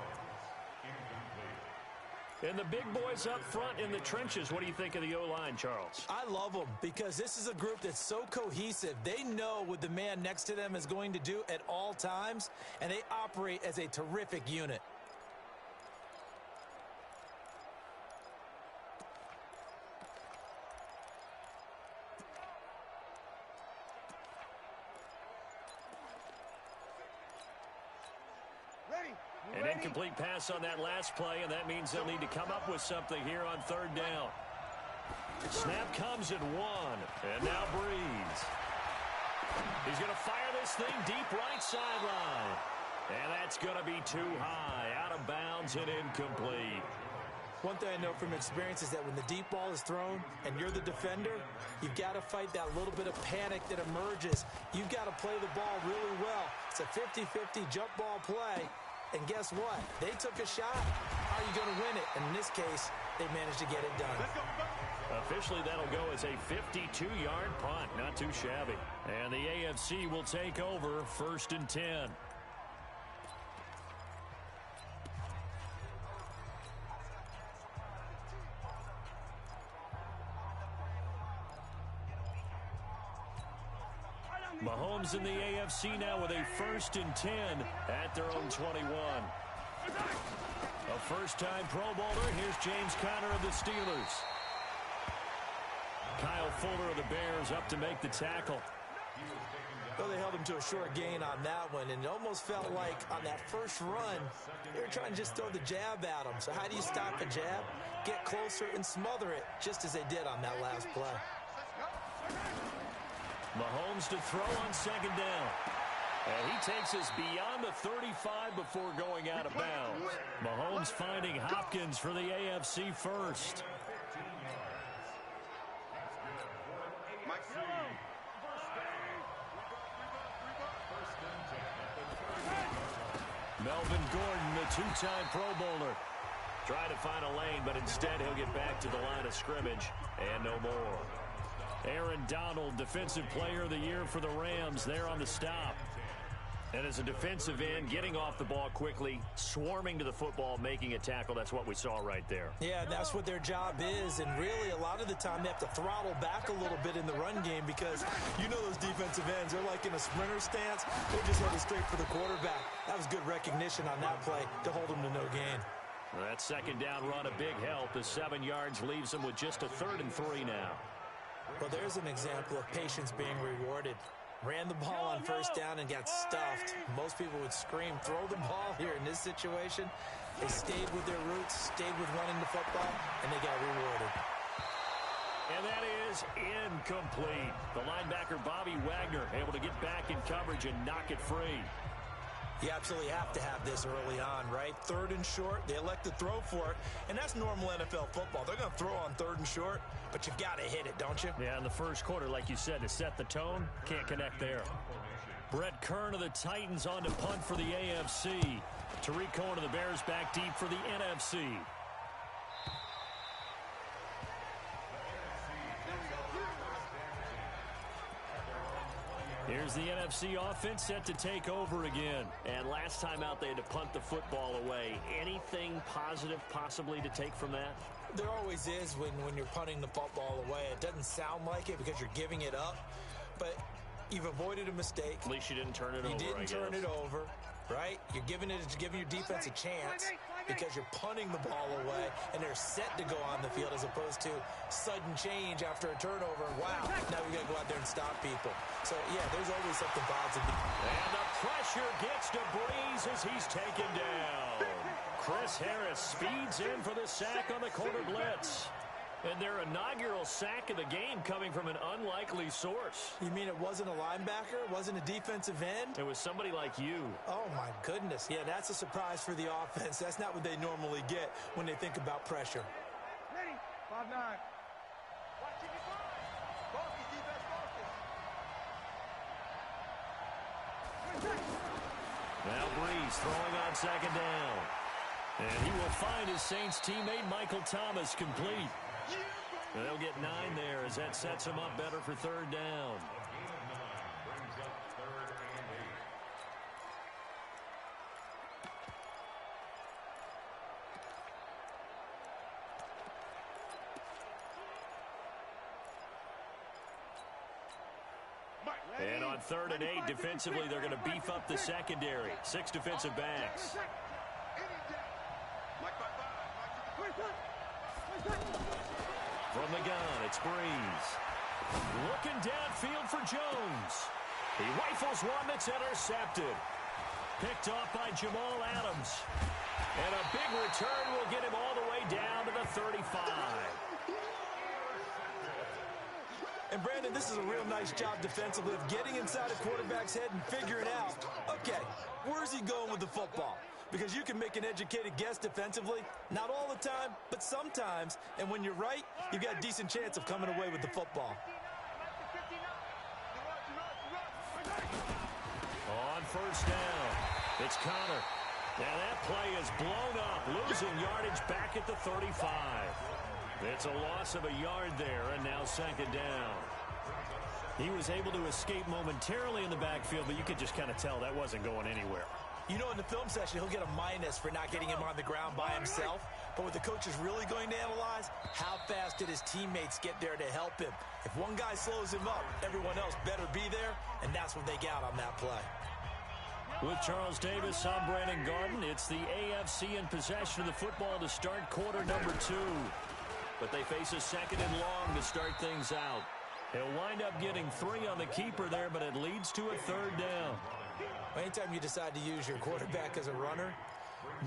And the big boys up front in the trenches, what do you think of the O-line, Charles? I love them because this is a group that's so cohesive. They know what the man next to them is going to do at all times, and they operate as a terrific unit. An incomplete pass on that last play, and that means they'll need to come up with something here on third down. Snap comes at 1, and now Breeze. He's going to fire this thing deep right sideline. And that's going to be too high, out of bounds and incomplete. One thing I know from experience is that when the deep ball is thrown and you're the defender, you've got to fight that little bit of panic that emerges. You've got to play the ball really well. It's a 50-50 jump ball play. And guess what? They took a shot. How are you going to win it? And in this case, they managed to get it done. Officially, that'll go as a 52-yard punt. Not too shabby. And the AFC will take over 1st and 10. Mahomes in the AFC now with a 1st and 10 at their own 21. A first-time Pro Bowler. Here's James Conner of the Steelers. Kyle Fuller of the Bears up to make the tackle. Well, they held him to a short gain on that one, and it almost felt like on that first run, they were trying to just throw the jab at him. So how do you stop a jab? Get closer and smother it, just as they did on that last play. Mahomes to throw on second down. And he takes us beyond the 35 before going out of bounds. Mahomes finding Hopkins for the AFC first. Melvin Gordon, the two-time Pro Bowler. Trying to find a lane, but instead he'll get back to the line of scrimmage and no more. Aaron Donald, Defensive Player of the Year for the Rams, there on the stop. And as a defensive end, getting off the ball quickly, swarming to the football, making a tackle, that's what we saw right there. Yeah, that's what their job is, and really a lot of the time they have to throttle back a little bit in the run game because you know those defensive ends, they're like in a sprinter stance. They're just headed straight for the quarterback. That was good recognition on that play to hold them to no gain. Well, that second down run a big help. The 7 yards leaves them with just a 3rd and 3 now. Well, there's an example of patience being rewarded. Ran the ball on first down and got stuffed. Most people would scream, throw the ball here. In this situation, they stayed with their roots, stayed with running the football, and they got rewarded. And that is incomplete. The linebacker, Bobby Wagner, able to get back in coverage and knock it free. You absolutely have to have this early on, right? 3rd and short, they elect to throw for it, and that's normal NFL football. They're going to throw on 3rd and short, but you've got to hit it, don't you? Yeah, in the first quarter, like you said, to set the tone, can't connect there. Brett Kern of the Titans on to punt for the AFC. Tariq Cohen of the Bears back deep for the NFC. Here's the NFC offense set to take over again. And last time out, they had to punt the football away. Anything positive possibly to take from that? There always is when you're punting the football away. It doesn't sound like it because you're giving it up, but you've avoided a mistake. At least you didn't turn it over, You didn't turn it over, right? You're giving your defense a chance. because you're punting the ball away and they're set to go on the field as opposed to sudden change after a turnover. And wow, now we got to go out there and stop people. So, yeah, there's always something positive. And the pressure gets to Breeze as he's taken down. Chris Harris speeds in for the sack on the corner blitz. And their inaugural sack of the game coming from an unlikely source. You mean it wasn't a linebacker? It wasn't a defensive end? It was somebody like you. Oh, my goodness. Yeah, that's a surprise for the offense. That's not what they normally get when they think about pressure. Ready? 5-9. Watch it, focus, defense, focus. Now Breeze throwing on second down. And he will find his Saints teammate Michael Thomas complete. And they'll get 9 there as that sets him up better for third down. And on 3rd and 8, defensively, they're going to beef up the secondary. 6 defensive backs. From the gun, it's Breeze. Looking downfield for Jones. He rifles one that's intercepted. Picked off by Jamal Adams. And a big return will get him all the way down to the 35. And, Brandon, this is a real nice job defensively of getting inside a quarterback's head and figuring out, okay, where's he going with the football? Because you can make an educated guess defensively, not all the time, but sometimes. And when you're right, you've got a decent chance of coming away with the football. On first down, it's Connor. Now that play is blown up, losing yardage back at the 35. It's a loss of a yard there, and now second down. He was able to escape momentarily in the backfield, but you could just kind of tell that wasn't going anywhere. You know, in the film session, he'll get a minus for not getting him on the ground by himself. But what the coach is really going to analyze, how fast did his teammates get there to help him? If one guy slows him up, everyone else better be there, and that's what they got on that play. With Charles Davis, I'm Brandon Garden. It's the AFC in possession of the football to start quarter number 2. But they face a second and long to start things out. He'll wind up getting 3 on the keeper there, but it leads to a third down. Anytime you decide to use your quarterback as a runner,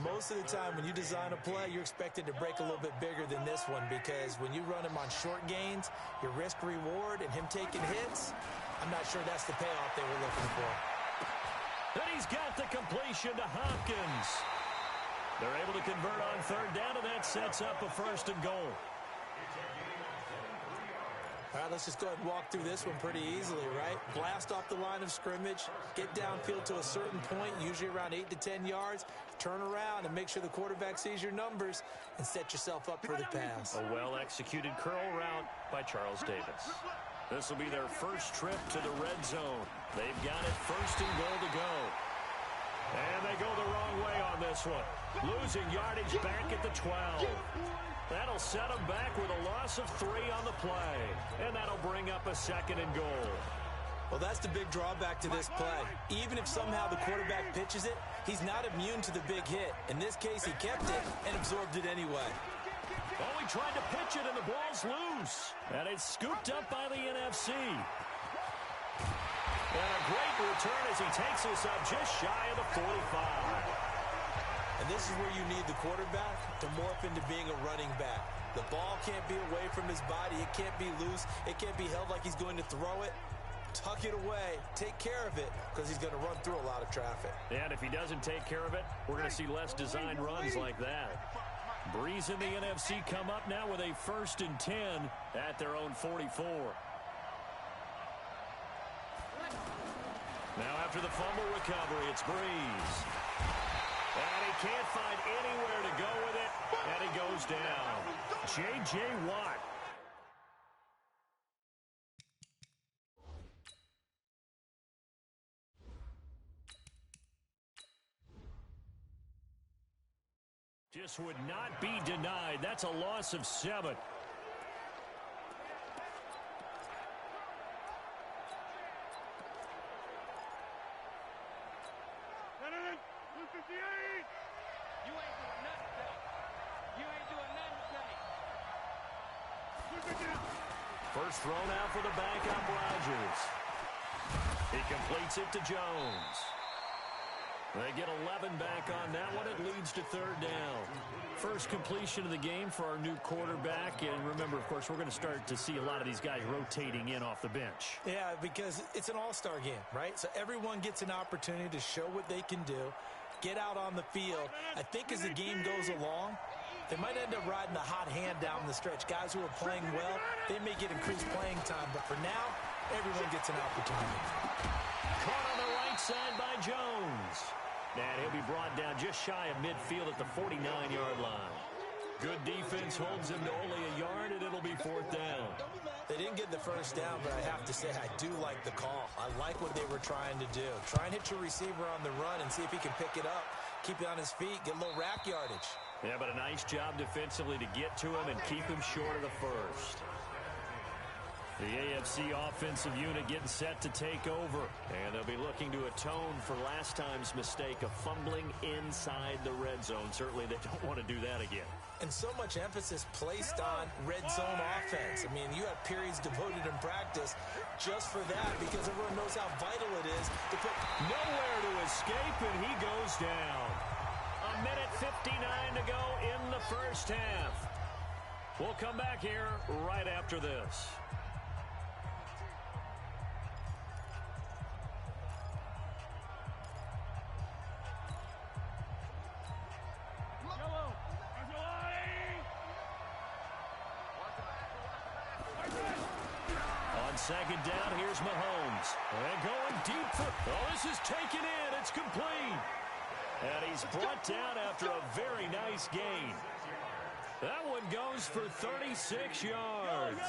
most of the time when you design a play, you're expected to break a little bit bigger than this one, because when you run him on short gains, your risk-reward and him taking hits, I'm not sure that's the payoff they were looking for. And he's got the completion to Hopkins. They're able to convert on third down, and that sets up a first and goal. All right, let's just go ahead and walk through this one pretty easily, right? Blast off the line of scrimmage, get downfield to a certain point, usually around 8 to 10 yards, turn around and make sure the quarterback sees your numbers and set yourself up for the pass. A well-executed curl route by Charles Davis. This will be their first trip to the red zone. They've got it first and goal to go. And they go the wrong way on this one. Losing yardage back at the 12. That'll set them back with a loss of 3 on the play. And that'll bring up a second and goal. Well, that's the big drawback to this play. Even if somehow the quarterback pitches it, he's not immune to the big hit. In this case, he kept it and absorbed it anyway. Oh, he tried to pitch it, and the ball's loose. And it's scooped up by the NFC. And a great return as he takes us up just shy of the 45. And this is where you need the quarterback to morph into being a running back. The ball can't be away from his body. It can't be loose. It can't be held like he's going to throw it. Tuck it away. Take care of it, because he's going to run through a lot of traffic. And if he doesn't take care of it, we're going to see less design runs like that. Breeze and the NFC come up now with a 1st and 10 at their own 44. Now after the fumble recovery, it's Breeze. And he can't find anywhere to go with it, and he goes down. J.J. Watt. Just would not be denied. That's a loss of 7. You ain't doing nothing today. You ain't doing nothing today. First thrown out for the backup, Rodgers. He completes it to Jones. They get 11 back on that one. It leads to third down. First completion of the game for our new quarterback. And remember, of course, we're going to start to see a lot of these guys rotating in off the bench. Yeah, because it's an all-star game, right? So everyone gets an opportunity to show what they can do, get out on the field. I think as the game goes along, they might end up riding the hot hand down the stretch. Guys who are playing well, they may get increased playing time. But for now, everyone gets an opportunity. Caught on the right side by Jones. And he'll be brought down just shy of midfield at the 49-yard line. Good defense holds him to only a yard, and it'll be fourth down. They didn't get the first down, but I have to say I do like the call. I like what they were trying to do. Try and hit your receiver on the run and see if he can pick it up, keep it on his feet, get a little rack yardage. Yeah, but a nice job defensively to get to him and keep him short of the first. The AFC offensive unit getting set to take over. And they'll be looking to atone for last time's mistake of fumbling inside the red zone. Certainly they don't want to do that again. And so much emphasis placed on red zone offense. I mean, you have periods devoted in practice just for that because everyone knows how vital it is to put nowhere to escape, and he goes down. A minute 59 to go in the first half. We'll come back here right after this. Second down, here's Mahomes. And going deep for... Oh, this is taken in. It's complete. And he's brought down after a very nice gain. That one goes for 36 yards.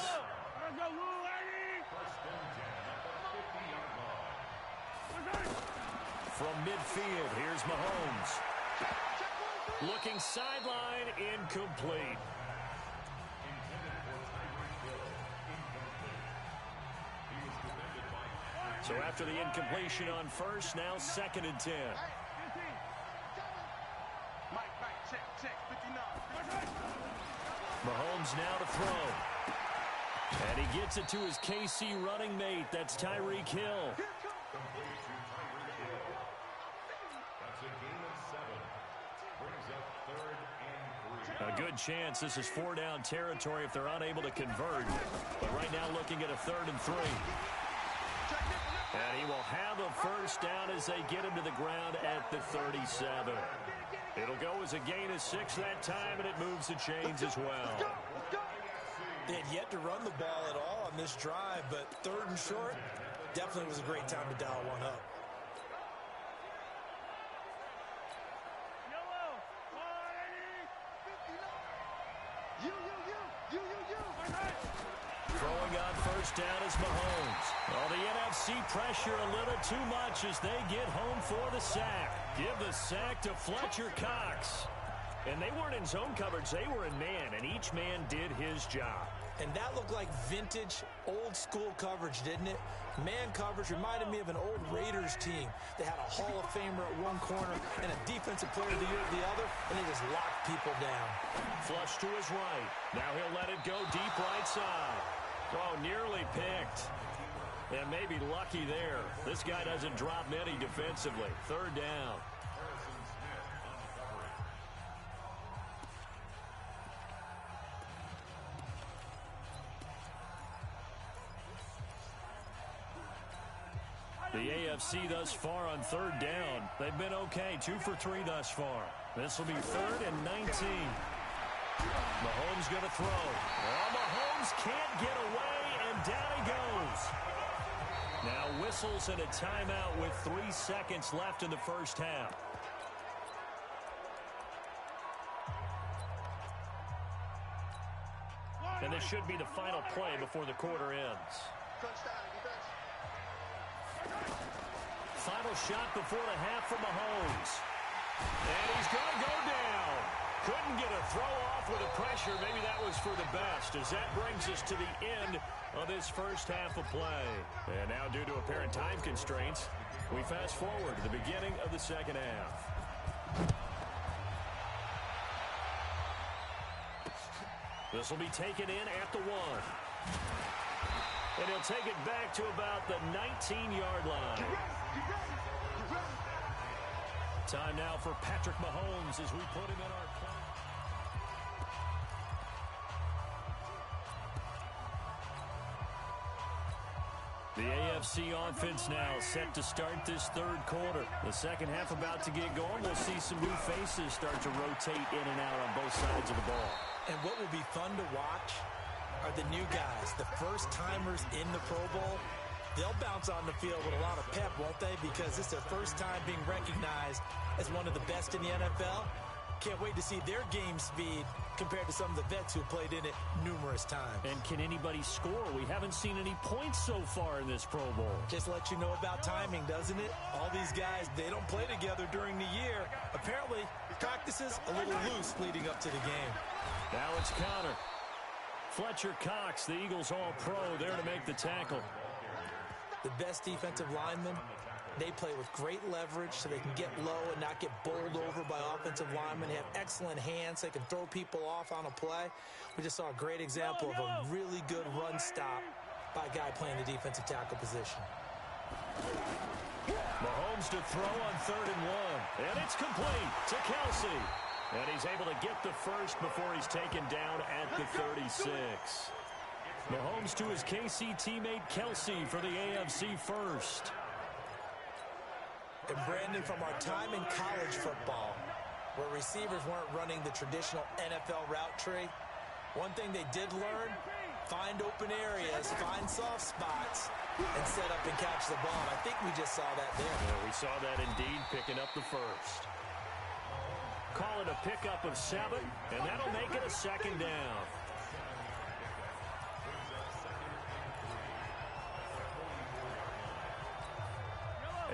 From midfield, here's Mahomes. Looking sideline, incomplete. So after the incompletion on first, now second and 10. Mahomes now to throw. And he gets it to his KC running mate. That's Tyreek Hill. A good chance this is 4-down territory if they're unable to convert. But right now looking at a 3rd and 3. And he will have a first down as they get him to the ground at the 37. It'll go as a gain of 6 that time, and it moves the chains as well. They had yet to run the ball at all on this drive, but 3rd and short definitely was a great time to dial one up. Throwing on first down is Mahomes. Well, the NFC pressure a little too much as they get home for the sack. Give the sack to Fletcher Cox. And they weren't in zone coverage. They were in man, and each man did his job. And that looked like vintage, old-school coverage, didn't it? Man coverage reminded me of an old Raiders team. They had a Hall of Famer at one corner and a Defensive Player of the Year at the other, and they just locked people down. Flush to his right. Now he'll let it go deep right side. Oh, nearly picked. And maybe lucky there. This guy doesn't drop many defensively. 3rd down. The AFC thus far on 3rd down. They've been okay. 2 for 3 thus far. This will be 3rd and 19. Mahomes going to throw. Well, Mahomes can't get away, and down he goes. Now whistles and a timeout with 3 seconds left in the first half. And this should be the final play before the quarter ends. Final shot before the half for Mahomes. And he's going to go down. Couldn't get a throw off with the pressure. Maybe that was for the best, as that brings us to the end of this first half of play. And now, due to apparent time constraints, we fast forward to the beginning of the second half. This will be taken in at the 1. And he'll take it back to about the 19-yard line. Time now for Patrick Mahomes as we put him in our play. The AFC offense now set to start this third quarter. The second half about to get going. We'll see some new faces start to rotate in and out on both sides of the ball. And what will be fun to watch are the new guys, the first-timers in the Pro Bowl. They'll bounce on the field with a lot of pep, won't they? Because it's their first time being recognized as one of the best in the NFL. Can't wait to see their game speed compared to some of the vets who played in it numerous times. And can anybody score? We haven't seen any points so far in this Pro Bowl. Just let you know about timing, doesn't it? All these guys, they don't play together during the year. Apparently, practices a little loose leading up to the game. Now it's Connor. Fletcher Cox, the Eagles All-Pro, there to make the tackle. The best defensive linemen, they play with great leverage so they can get low and not get bowled over by offensive linemen. They have excellent hands. They can throw people off on a play. We just saw a great example of a really good run stop by a guy playing the defensive tackle position. Mahomes to throw on 3rd and 1. And it's complete to Kelsey. And he's able to get the first before he's taken down at the 36. Mahomes to his KC teammate Kelsey for the AFC first. And Brandon, from our time in college football, where receivers weren't running the traditional NFL route tree, one thing they did learn, find open areas, find soft spots, and set up and catch the ball. I think we just saw that there. Yeah, we saw that indeed, picking up the first. Call it a pickup of 7, and that'll make it a 2nd down.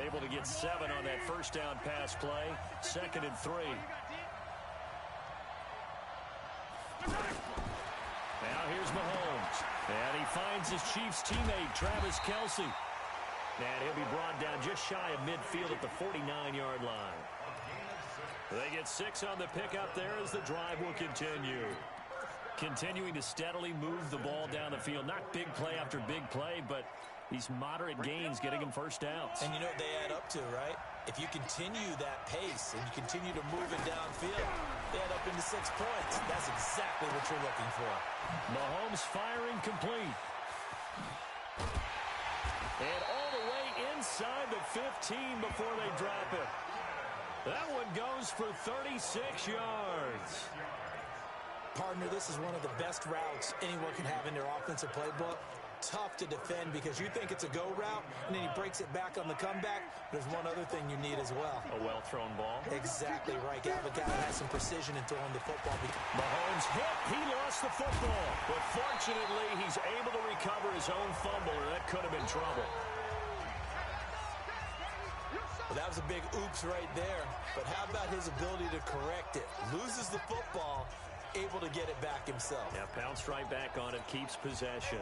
Able to get 7 on that first down pass play. 2nd and 3. Now here's Mahomes. And he finds his Chiefs teammate, Travis Kelsey. And he'll be brought down just shy of midfield at the 49-yard line. They get 6 on the pickup there as the drive will continue. Continuing to steadily move the ball down the field. Not big play after big play, but these moderate gains getting them first downs. And you know what they add up to, right? If you continue that pace and you continue to move it downfield, they add up into 6 points. That's exactly what you're looking for. Mahomes firing complete. And all the way inside the 15 before they drop it. That one goes for 36 yards. Partner, this is one of the best routes anyone can have in their offensive playbook. Tough to defend because you think it's a go route, and then he breaks it back on the comeback. There's one other thing you need as well. A well-thrown ball. Exactly right. You have a guy that has some precision in throwing the football. Mahomes hit. He lost the football. But fortunately, he's able to recover his own fumble, or that could have been trouble. Well, that was a big oops right there. But how about his ability to correct it? Loses the football, able to get it back himself. Yeah, pounced right back on it, keeps possession.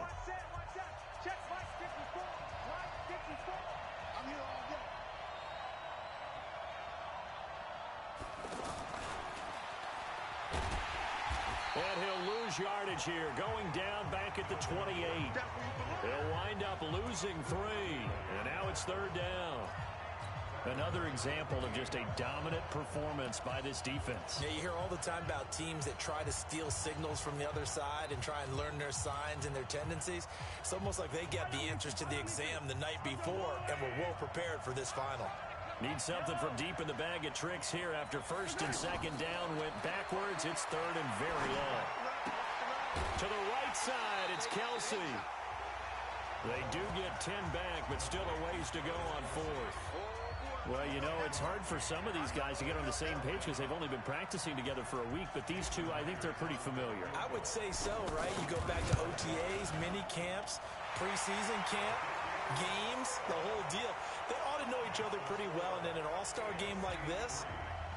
And he'll lose yardage here, going down back at the 28. He'll wind up losing 3, and now it's 3rd down. Another example of just a dominant performance by this defense. Yeah, you hear all the time about teams that try to steal signals from the other side and try and learn their signs and their tendencies. It's almost like they get the answers to the exam the night before and were well prepared for this final. Need something from deep in the bag of tricks here after 1st and 2nd down. Went backwards. It's 3rd and very long. To the right side, it's Kelsey. They do get 10 back, but still a ways to go on 4th. Well, you know, it's hard for some of these guys to get on the same page because they've only been practicing together for a week, but these two, I think they're pretty familiar. I would say so, right? You go back to OTAs, mini camps, preseason camp, games, the whole deal. They ought to know each other pretty well, and in an all-star game like this,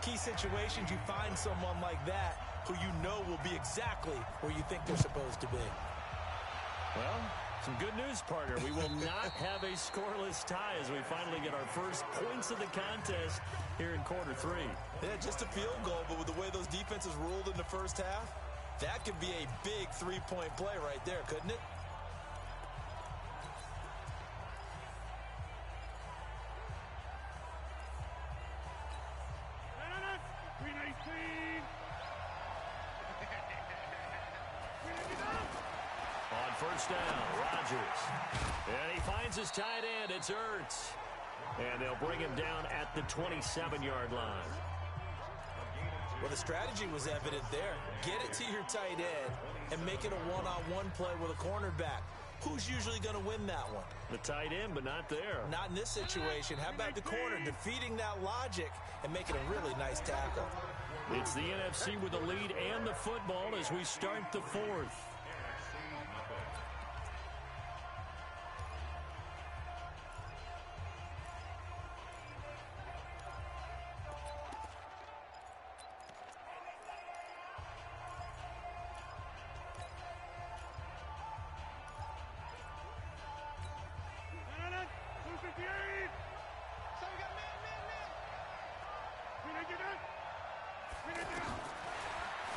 key situations, you find someone like that who you know will be exactly where you think they're supposed to be. Well, some good news, partner. We will not have a scoreless tie as we finally get our first points of the contest here in quarter 3. Yeah, just a field goal, but with the way those defenses ruled in the first half, That could be a big three-point play right there, couldn't it? On first down, Rodgers. And he finds his tight end. It's Ertz. And they'll bring him down at the 27-yard line. Well, the strategy was evident there. Get it to your tight end and make it a one-on-one play with a cornerback. Who's usually going to win that one? The tight end, but not there. Not in this situation. How about the corner defeating that logic and making a really nice tackle? It's the NFC with the lead and the football as we start the fourth.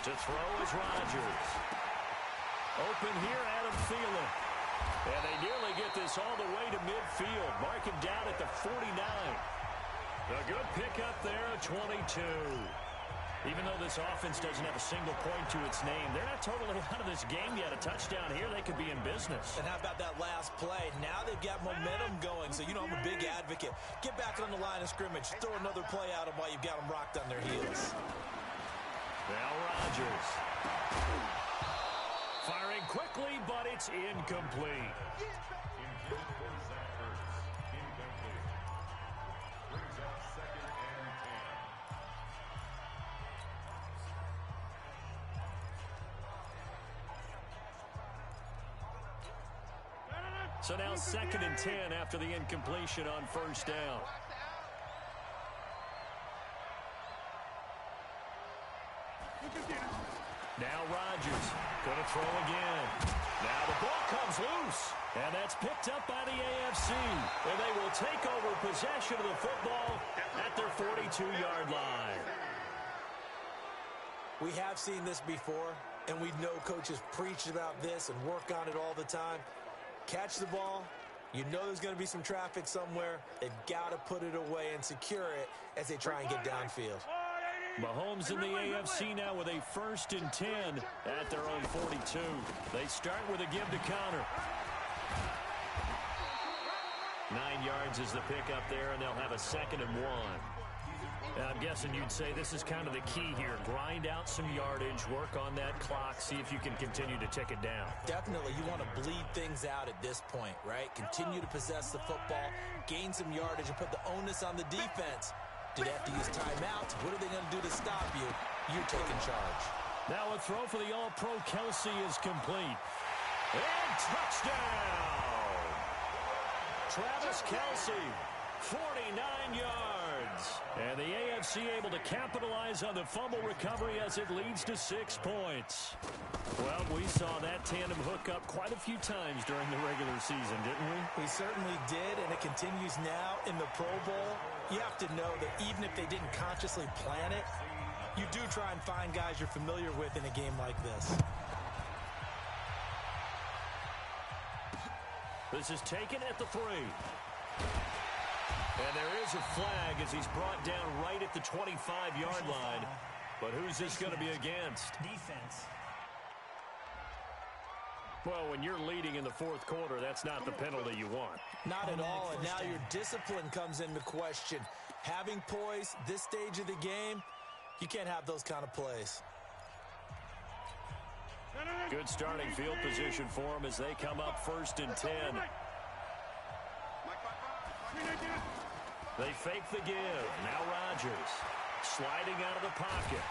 To throw is Rodgers. Open here, Adam Thielen. And they nearly get this all the way to midfield. Mark him down at the 49. A good pickup there, a 22. Even though this offense doesn't have a single point to its name, they're not totally out of this game yet. A touchdown here, they could be in business. And how about that last play? Now they've got momentum going, so you know I'm a big advocate. Get back on the line of scrimmage. Throw another play at them while you've got them rocked on their heels. Now Rodgers. Firing quickly, but it's incomplete. So now 2nd and 10 after the incompletion on first down. Now Rodgers going to throw again. Now the ball comes loose. And that's picked up by the AFC. And they will take over possession of the football at their 42-yard line. We have seen this before, and we know coaches preach about this and work on it all the time. Catch the ball. You know there's going to be some traffic somewhere. They've got to put it away and secure it as they try and get downfield. Mahomes in the AFC now with a 1st and 10 at their own 42. They start with a give to Connor. 9 yards is the pickup there, and they'll have a 2nd and 1. And I'm guessing you'd say this is kind of the key here. Grind out some yardage, work on that clock, see if you can continue to tick it down. Definitely. You want to bleed things out at this point, right? Continue to possess the football, gain some yardage, and put the onus on the defense. Do they have to use timeouts? What are they going to do to stop you? You're taking charge. Now a throw for the All-Pro Kelsey is complete. And touchdown! Travis Kelsey, 49 yards. And the AFC able to capitalize on the fumble recovery as it leads to 6 points. Well, we saw that tandem hook up quite a few times during the regular season, didn't we? We certainly did, and it continues now in the Pro Bowl. You have to know that even if they didn't consciously plan it, you do try and find guys you're familiar with in a game like this. This is taken at the 3. And there is a flag as he's brought down right at the 25-yard line. But who's this going to be against? Defense. Well, when you're leading in the 4th quarter, that's not the penalty you want. Not at all, and now your discipline comes into question. Having poise, this stage of the game, you can't have those kind of plays. Good starting field position for them as they come up 1st and 10. They fake the give. Now Rodgers sliding out of the pocket.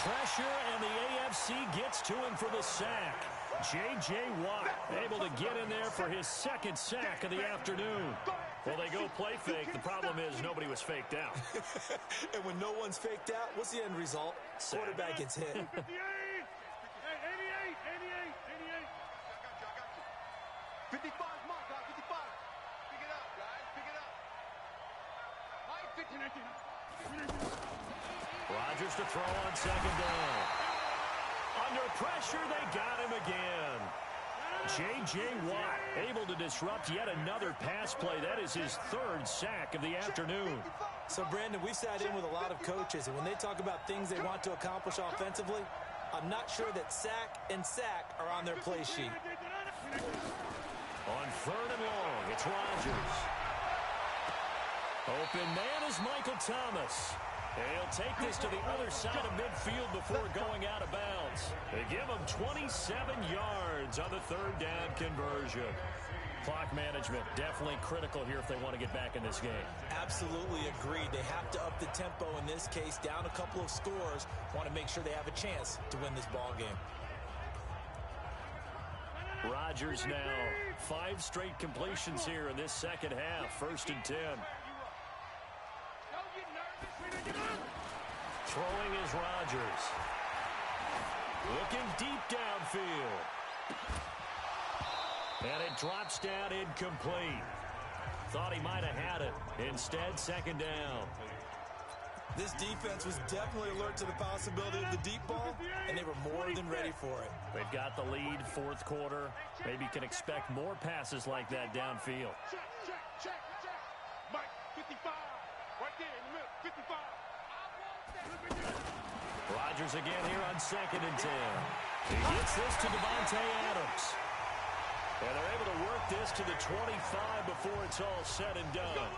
Pressure, and the AFC gets to him for the sack. J.J. Watt able to get in there for his 2nd sack of the afternoon. Well, they go play fake. The problem is nobody was faked out. And when no one's faked out, what's the end result? Sack. Quarterback gets hit. 88. 88. 88. I got you. 55 mark, guys. 55. Pick it up, guys. Pick it up. High 50. Rodgers to throw on 2nd down. Under pressure, they got him again. J.J. Watt able to disrupt yet another pass play. That is his third sack of the afternoon. So, Brandon, we've sat in with a lot of coaches, and when they talk about things they want to accomplish offensively, I'm not sure that sack and sack are on their play sheet. On 3rd and long, it's Rodgers. Open man is Michael Thomas. He'll take this to the other side of midfield before going out of bounds. They give him 27 yards on the 3rd down conversion. Clock management definitely critical here if they want to get back in this game. Absolutely agreed. They have to up the tempo in this case, down a couple of scores. Want to make sure they have a chance to win this ball game. Rodgers now 5 straight completions here in this second half. 1st and 10. Throwing is Rodgers. Looking deep downfield. And it drops down incomplete. Thought he might have had it. Instead, 2nd down. This defense was definitely alert to the possibility of the deep ball, and they were more than ready for it. They've got the lead, 4th quarter. Maybe can expect more passes like that downfield. Check. Mike, 55. Right there in the middle, 55. Rodgers again here on 2nd and 10. He gets this to Devontae Adams. And they're able to work this to the 25 before it's all said and done.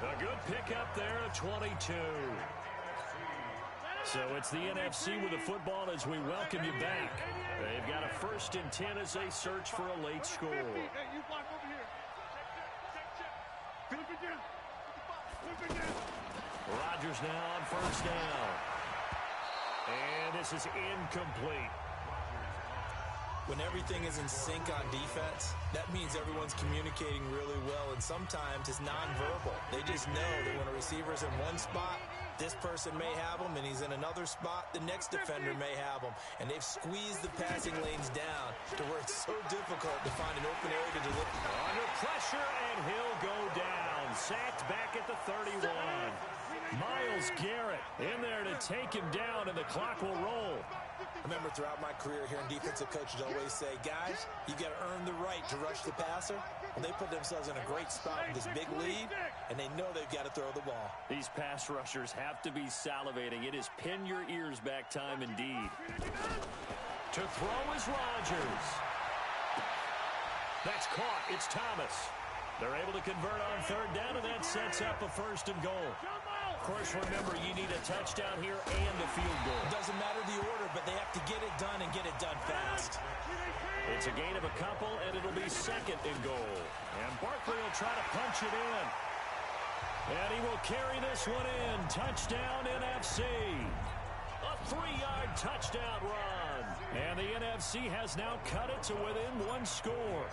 A good pickup there at 22. So it's the NFC with the football as we welcome you back. They've got a 1st and 10 as they search for a late score. Hey, you block over here. Check. Flip it down. Rodgers now on 1st down. And this is incomplete. When everything is in sync on defense, that means everyone's communicating really well, and sometimes it's nonverbal. They just know that when a receiver's in one spot, this person may have him, and he's in another spot, the next defender may have him. And they've squeezed the passing lanes down to where it's so difficult to find an open area to deliver. Under pressure, and he'll go down. Sacked back at the 31. Myles Garrett in there to take him down, and the clock will roll. I remember throughout my career here in defensive coaches always say, guys, you got to earn the right to rush the passer. Well, they put themselves in a great spot with this big lead, and they know they've got to throw the ball. These pass rushers have to be salivating. It is pin your ears back time indeed. To throw is Rodgers. That's caught. It's Thomas. They're able to convert on 3rd down, and that sets up a 1st and goal. Of course, remember, you need a touchdown here and a field goal. Doesn't matter the order, but they have to get it done and get it done fast. It's a gain of a couple, and it'll be 2nd and goal. And Barkley will try to punch it in. And he will carry this one in. Touchdown, NFC. A 3-yard touchdown run. And the NFC has now cut it to within 1 score.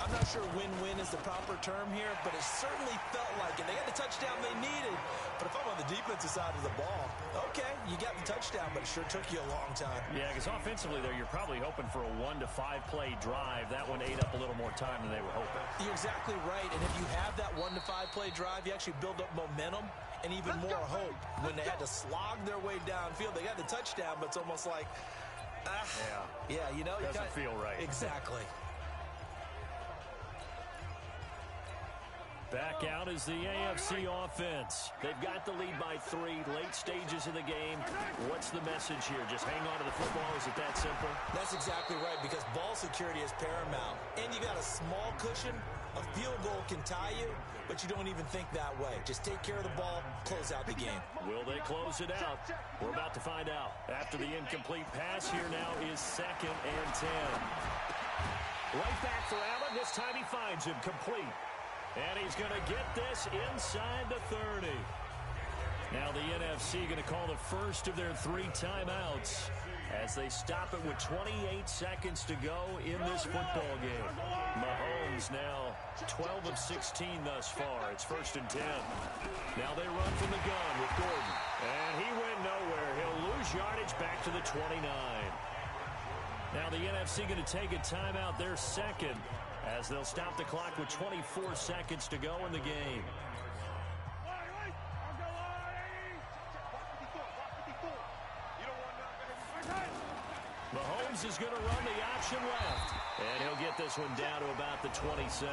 I'm not sure win-win is the proper term here, but it certainly felt like it. They got the touchdown they needed, but if I'm on the defensive side of the ball, okay, you got the touchdown, but it sure took you a long time. Yeah, because offensively there, you're probably hoping for a 1 to 5 play drive. That one ate up a little more time than they were hoping. You're exactly right, and if you have that 1 to 5 play drive, you actually build up momentum and even more hope. When they had to slog their way downfield, they got the touchdown, but it's almost like, yeah, you know. Doesn't feel right. Exactly. Back out is the AFC offense. They've got the lead by 3, late stages of the game. What's the message here? Just hang on to the football? Is it that simple? That's exactly right, because ball security is paramount. And you got a small cushion. A field goal can tie you, but you don't even think that way. Just take care of the ball, close out the game. Will they close it out? We're about to find out. After the incomplete pass, here now is 2nd and 10. Right back for Allen. This time he finds him complete. And he's going to get this inside the 30. Now the NFC going to call the first of their 3 timeouts as they stop it with 28 seconds to go in this football game. Mahomes now 12 of 16 thus far. It's 1st and 10. Now they run from the gun with Gordon. And he went nowhere. He'll lose yardage back to the 29. Now the NFC going to take a timeout, their 2nd, as they'll stop the clock with 24 seconds to go in the game. Jones is going to run the option left. And he'll get this one down to about the 27.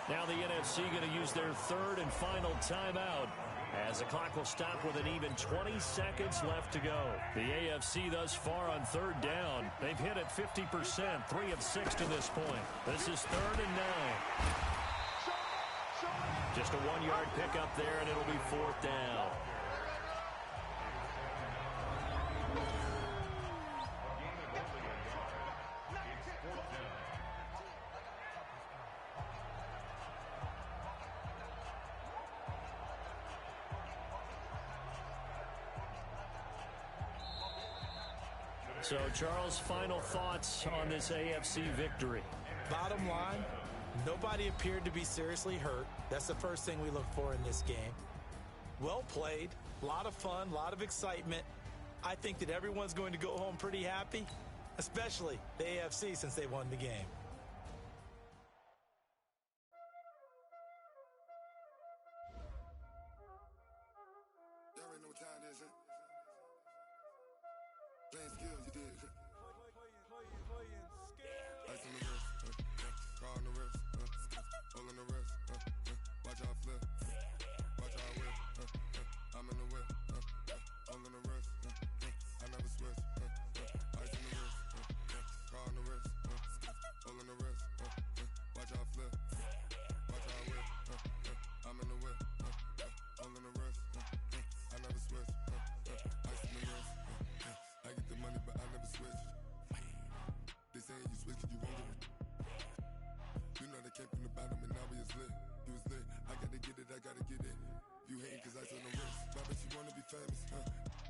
Now the NFC going to use their third and final timeout as the clock will stop with an even 20 seconds left to go. The AFC thus far on third down. They've hit it 50%, 3 of 6 to this point. This is 3rd and 9. Just a 1-yard pickup there, and it'll be 4th down. So, Charles, final thoughts on this AFC victory? Bottom line, nobody appeared to be seriously hurt. That's the first thing we look for in this game. Well played, a lot of fun, a lot of excitement. I think that everyone's going to go home pretty happy, especially the AFC since they won the game. Y'all already know what time it is, huh? Playing skills, you did. Ice on the wrist, car on the wrist, hole in the wrist, watch out flip, watch out whip, I'm in the whip, hole in the wrist, I never switch, ice on the wrist, car on the wrist, hole in the wrist, watch out flip, watch out whip, I'm in the whip, hole in the wrist, I never switch, ice on the wrist, I get the money but I never switch. They saying you switch 'cause you won't get it. You know they came from the bottom and now we is lit. You was lit, I gotta get it, I gotta get it. You hating 'cause ice on the wrist. Why bet you wanna be famous,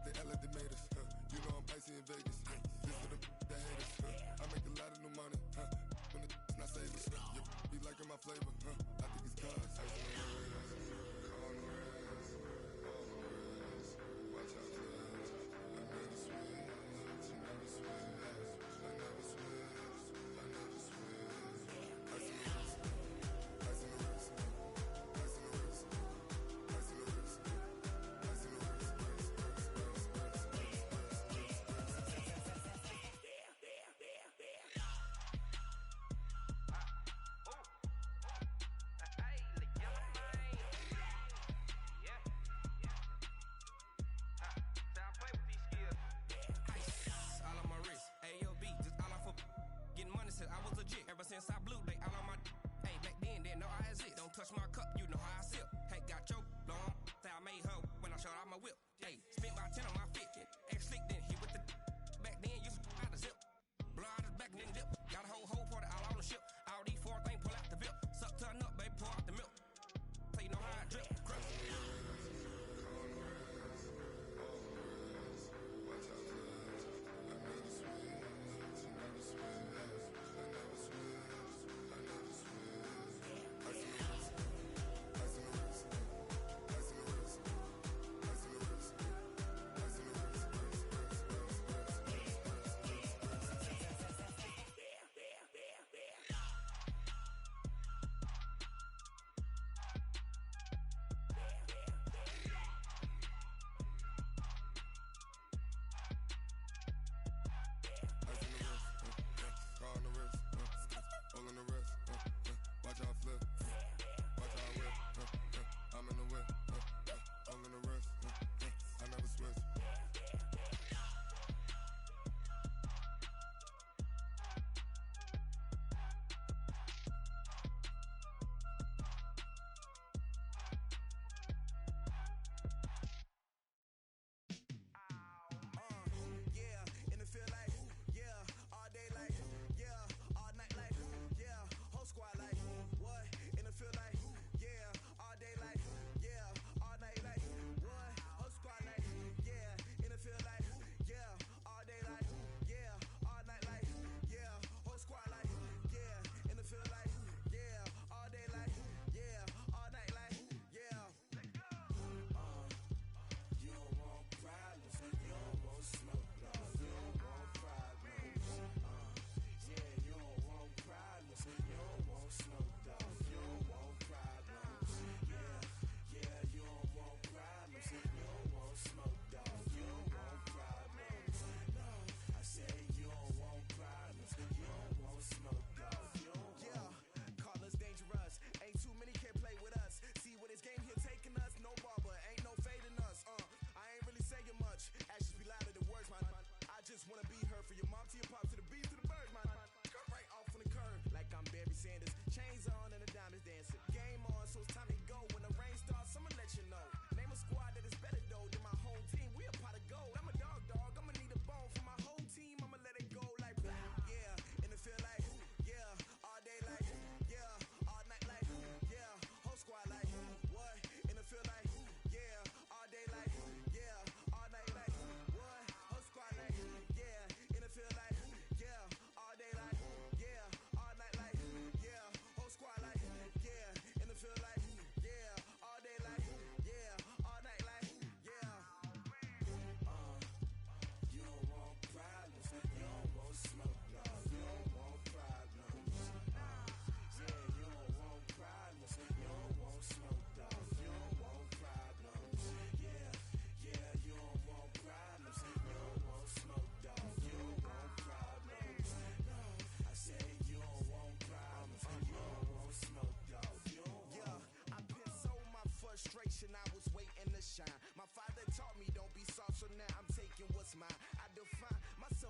They act like they made us, You know I'm icy in Vegas, This for the that hate us, I make a lot of new money, When the not savers, Be liking my flavor, I think it's cause ice on the wrist, on the wrist, on the wrist. Watch out for this, I never switch, I never switch.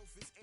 trophies.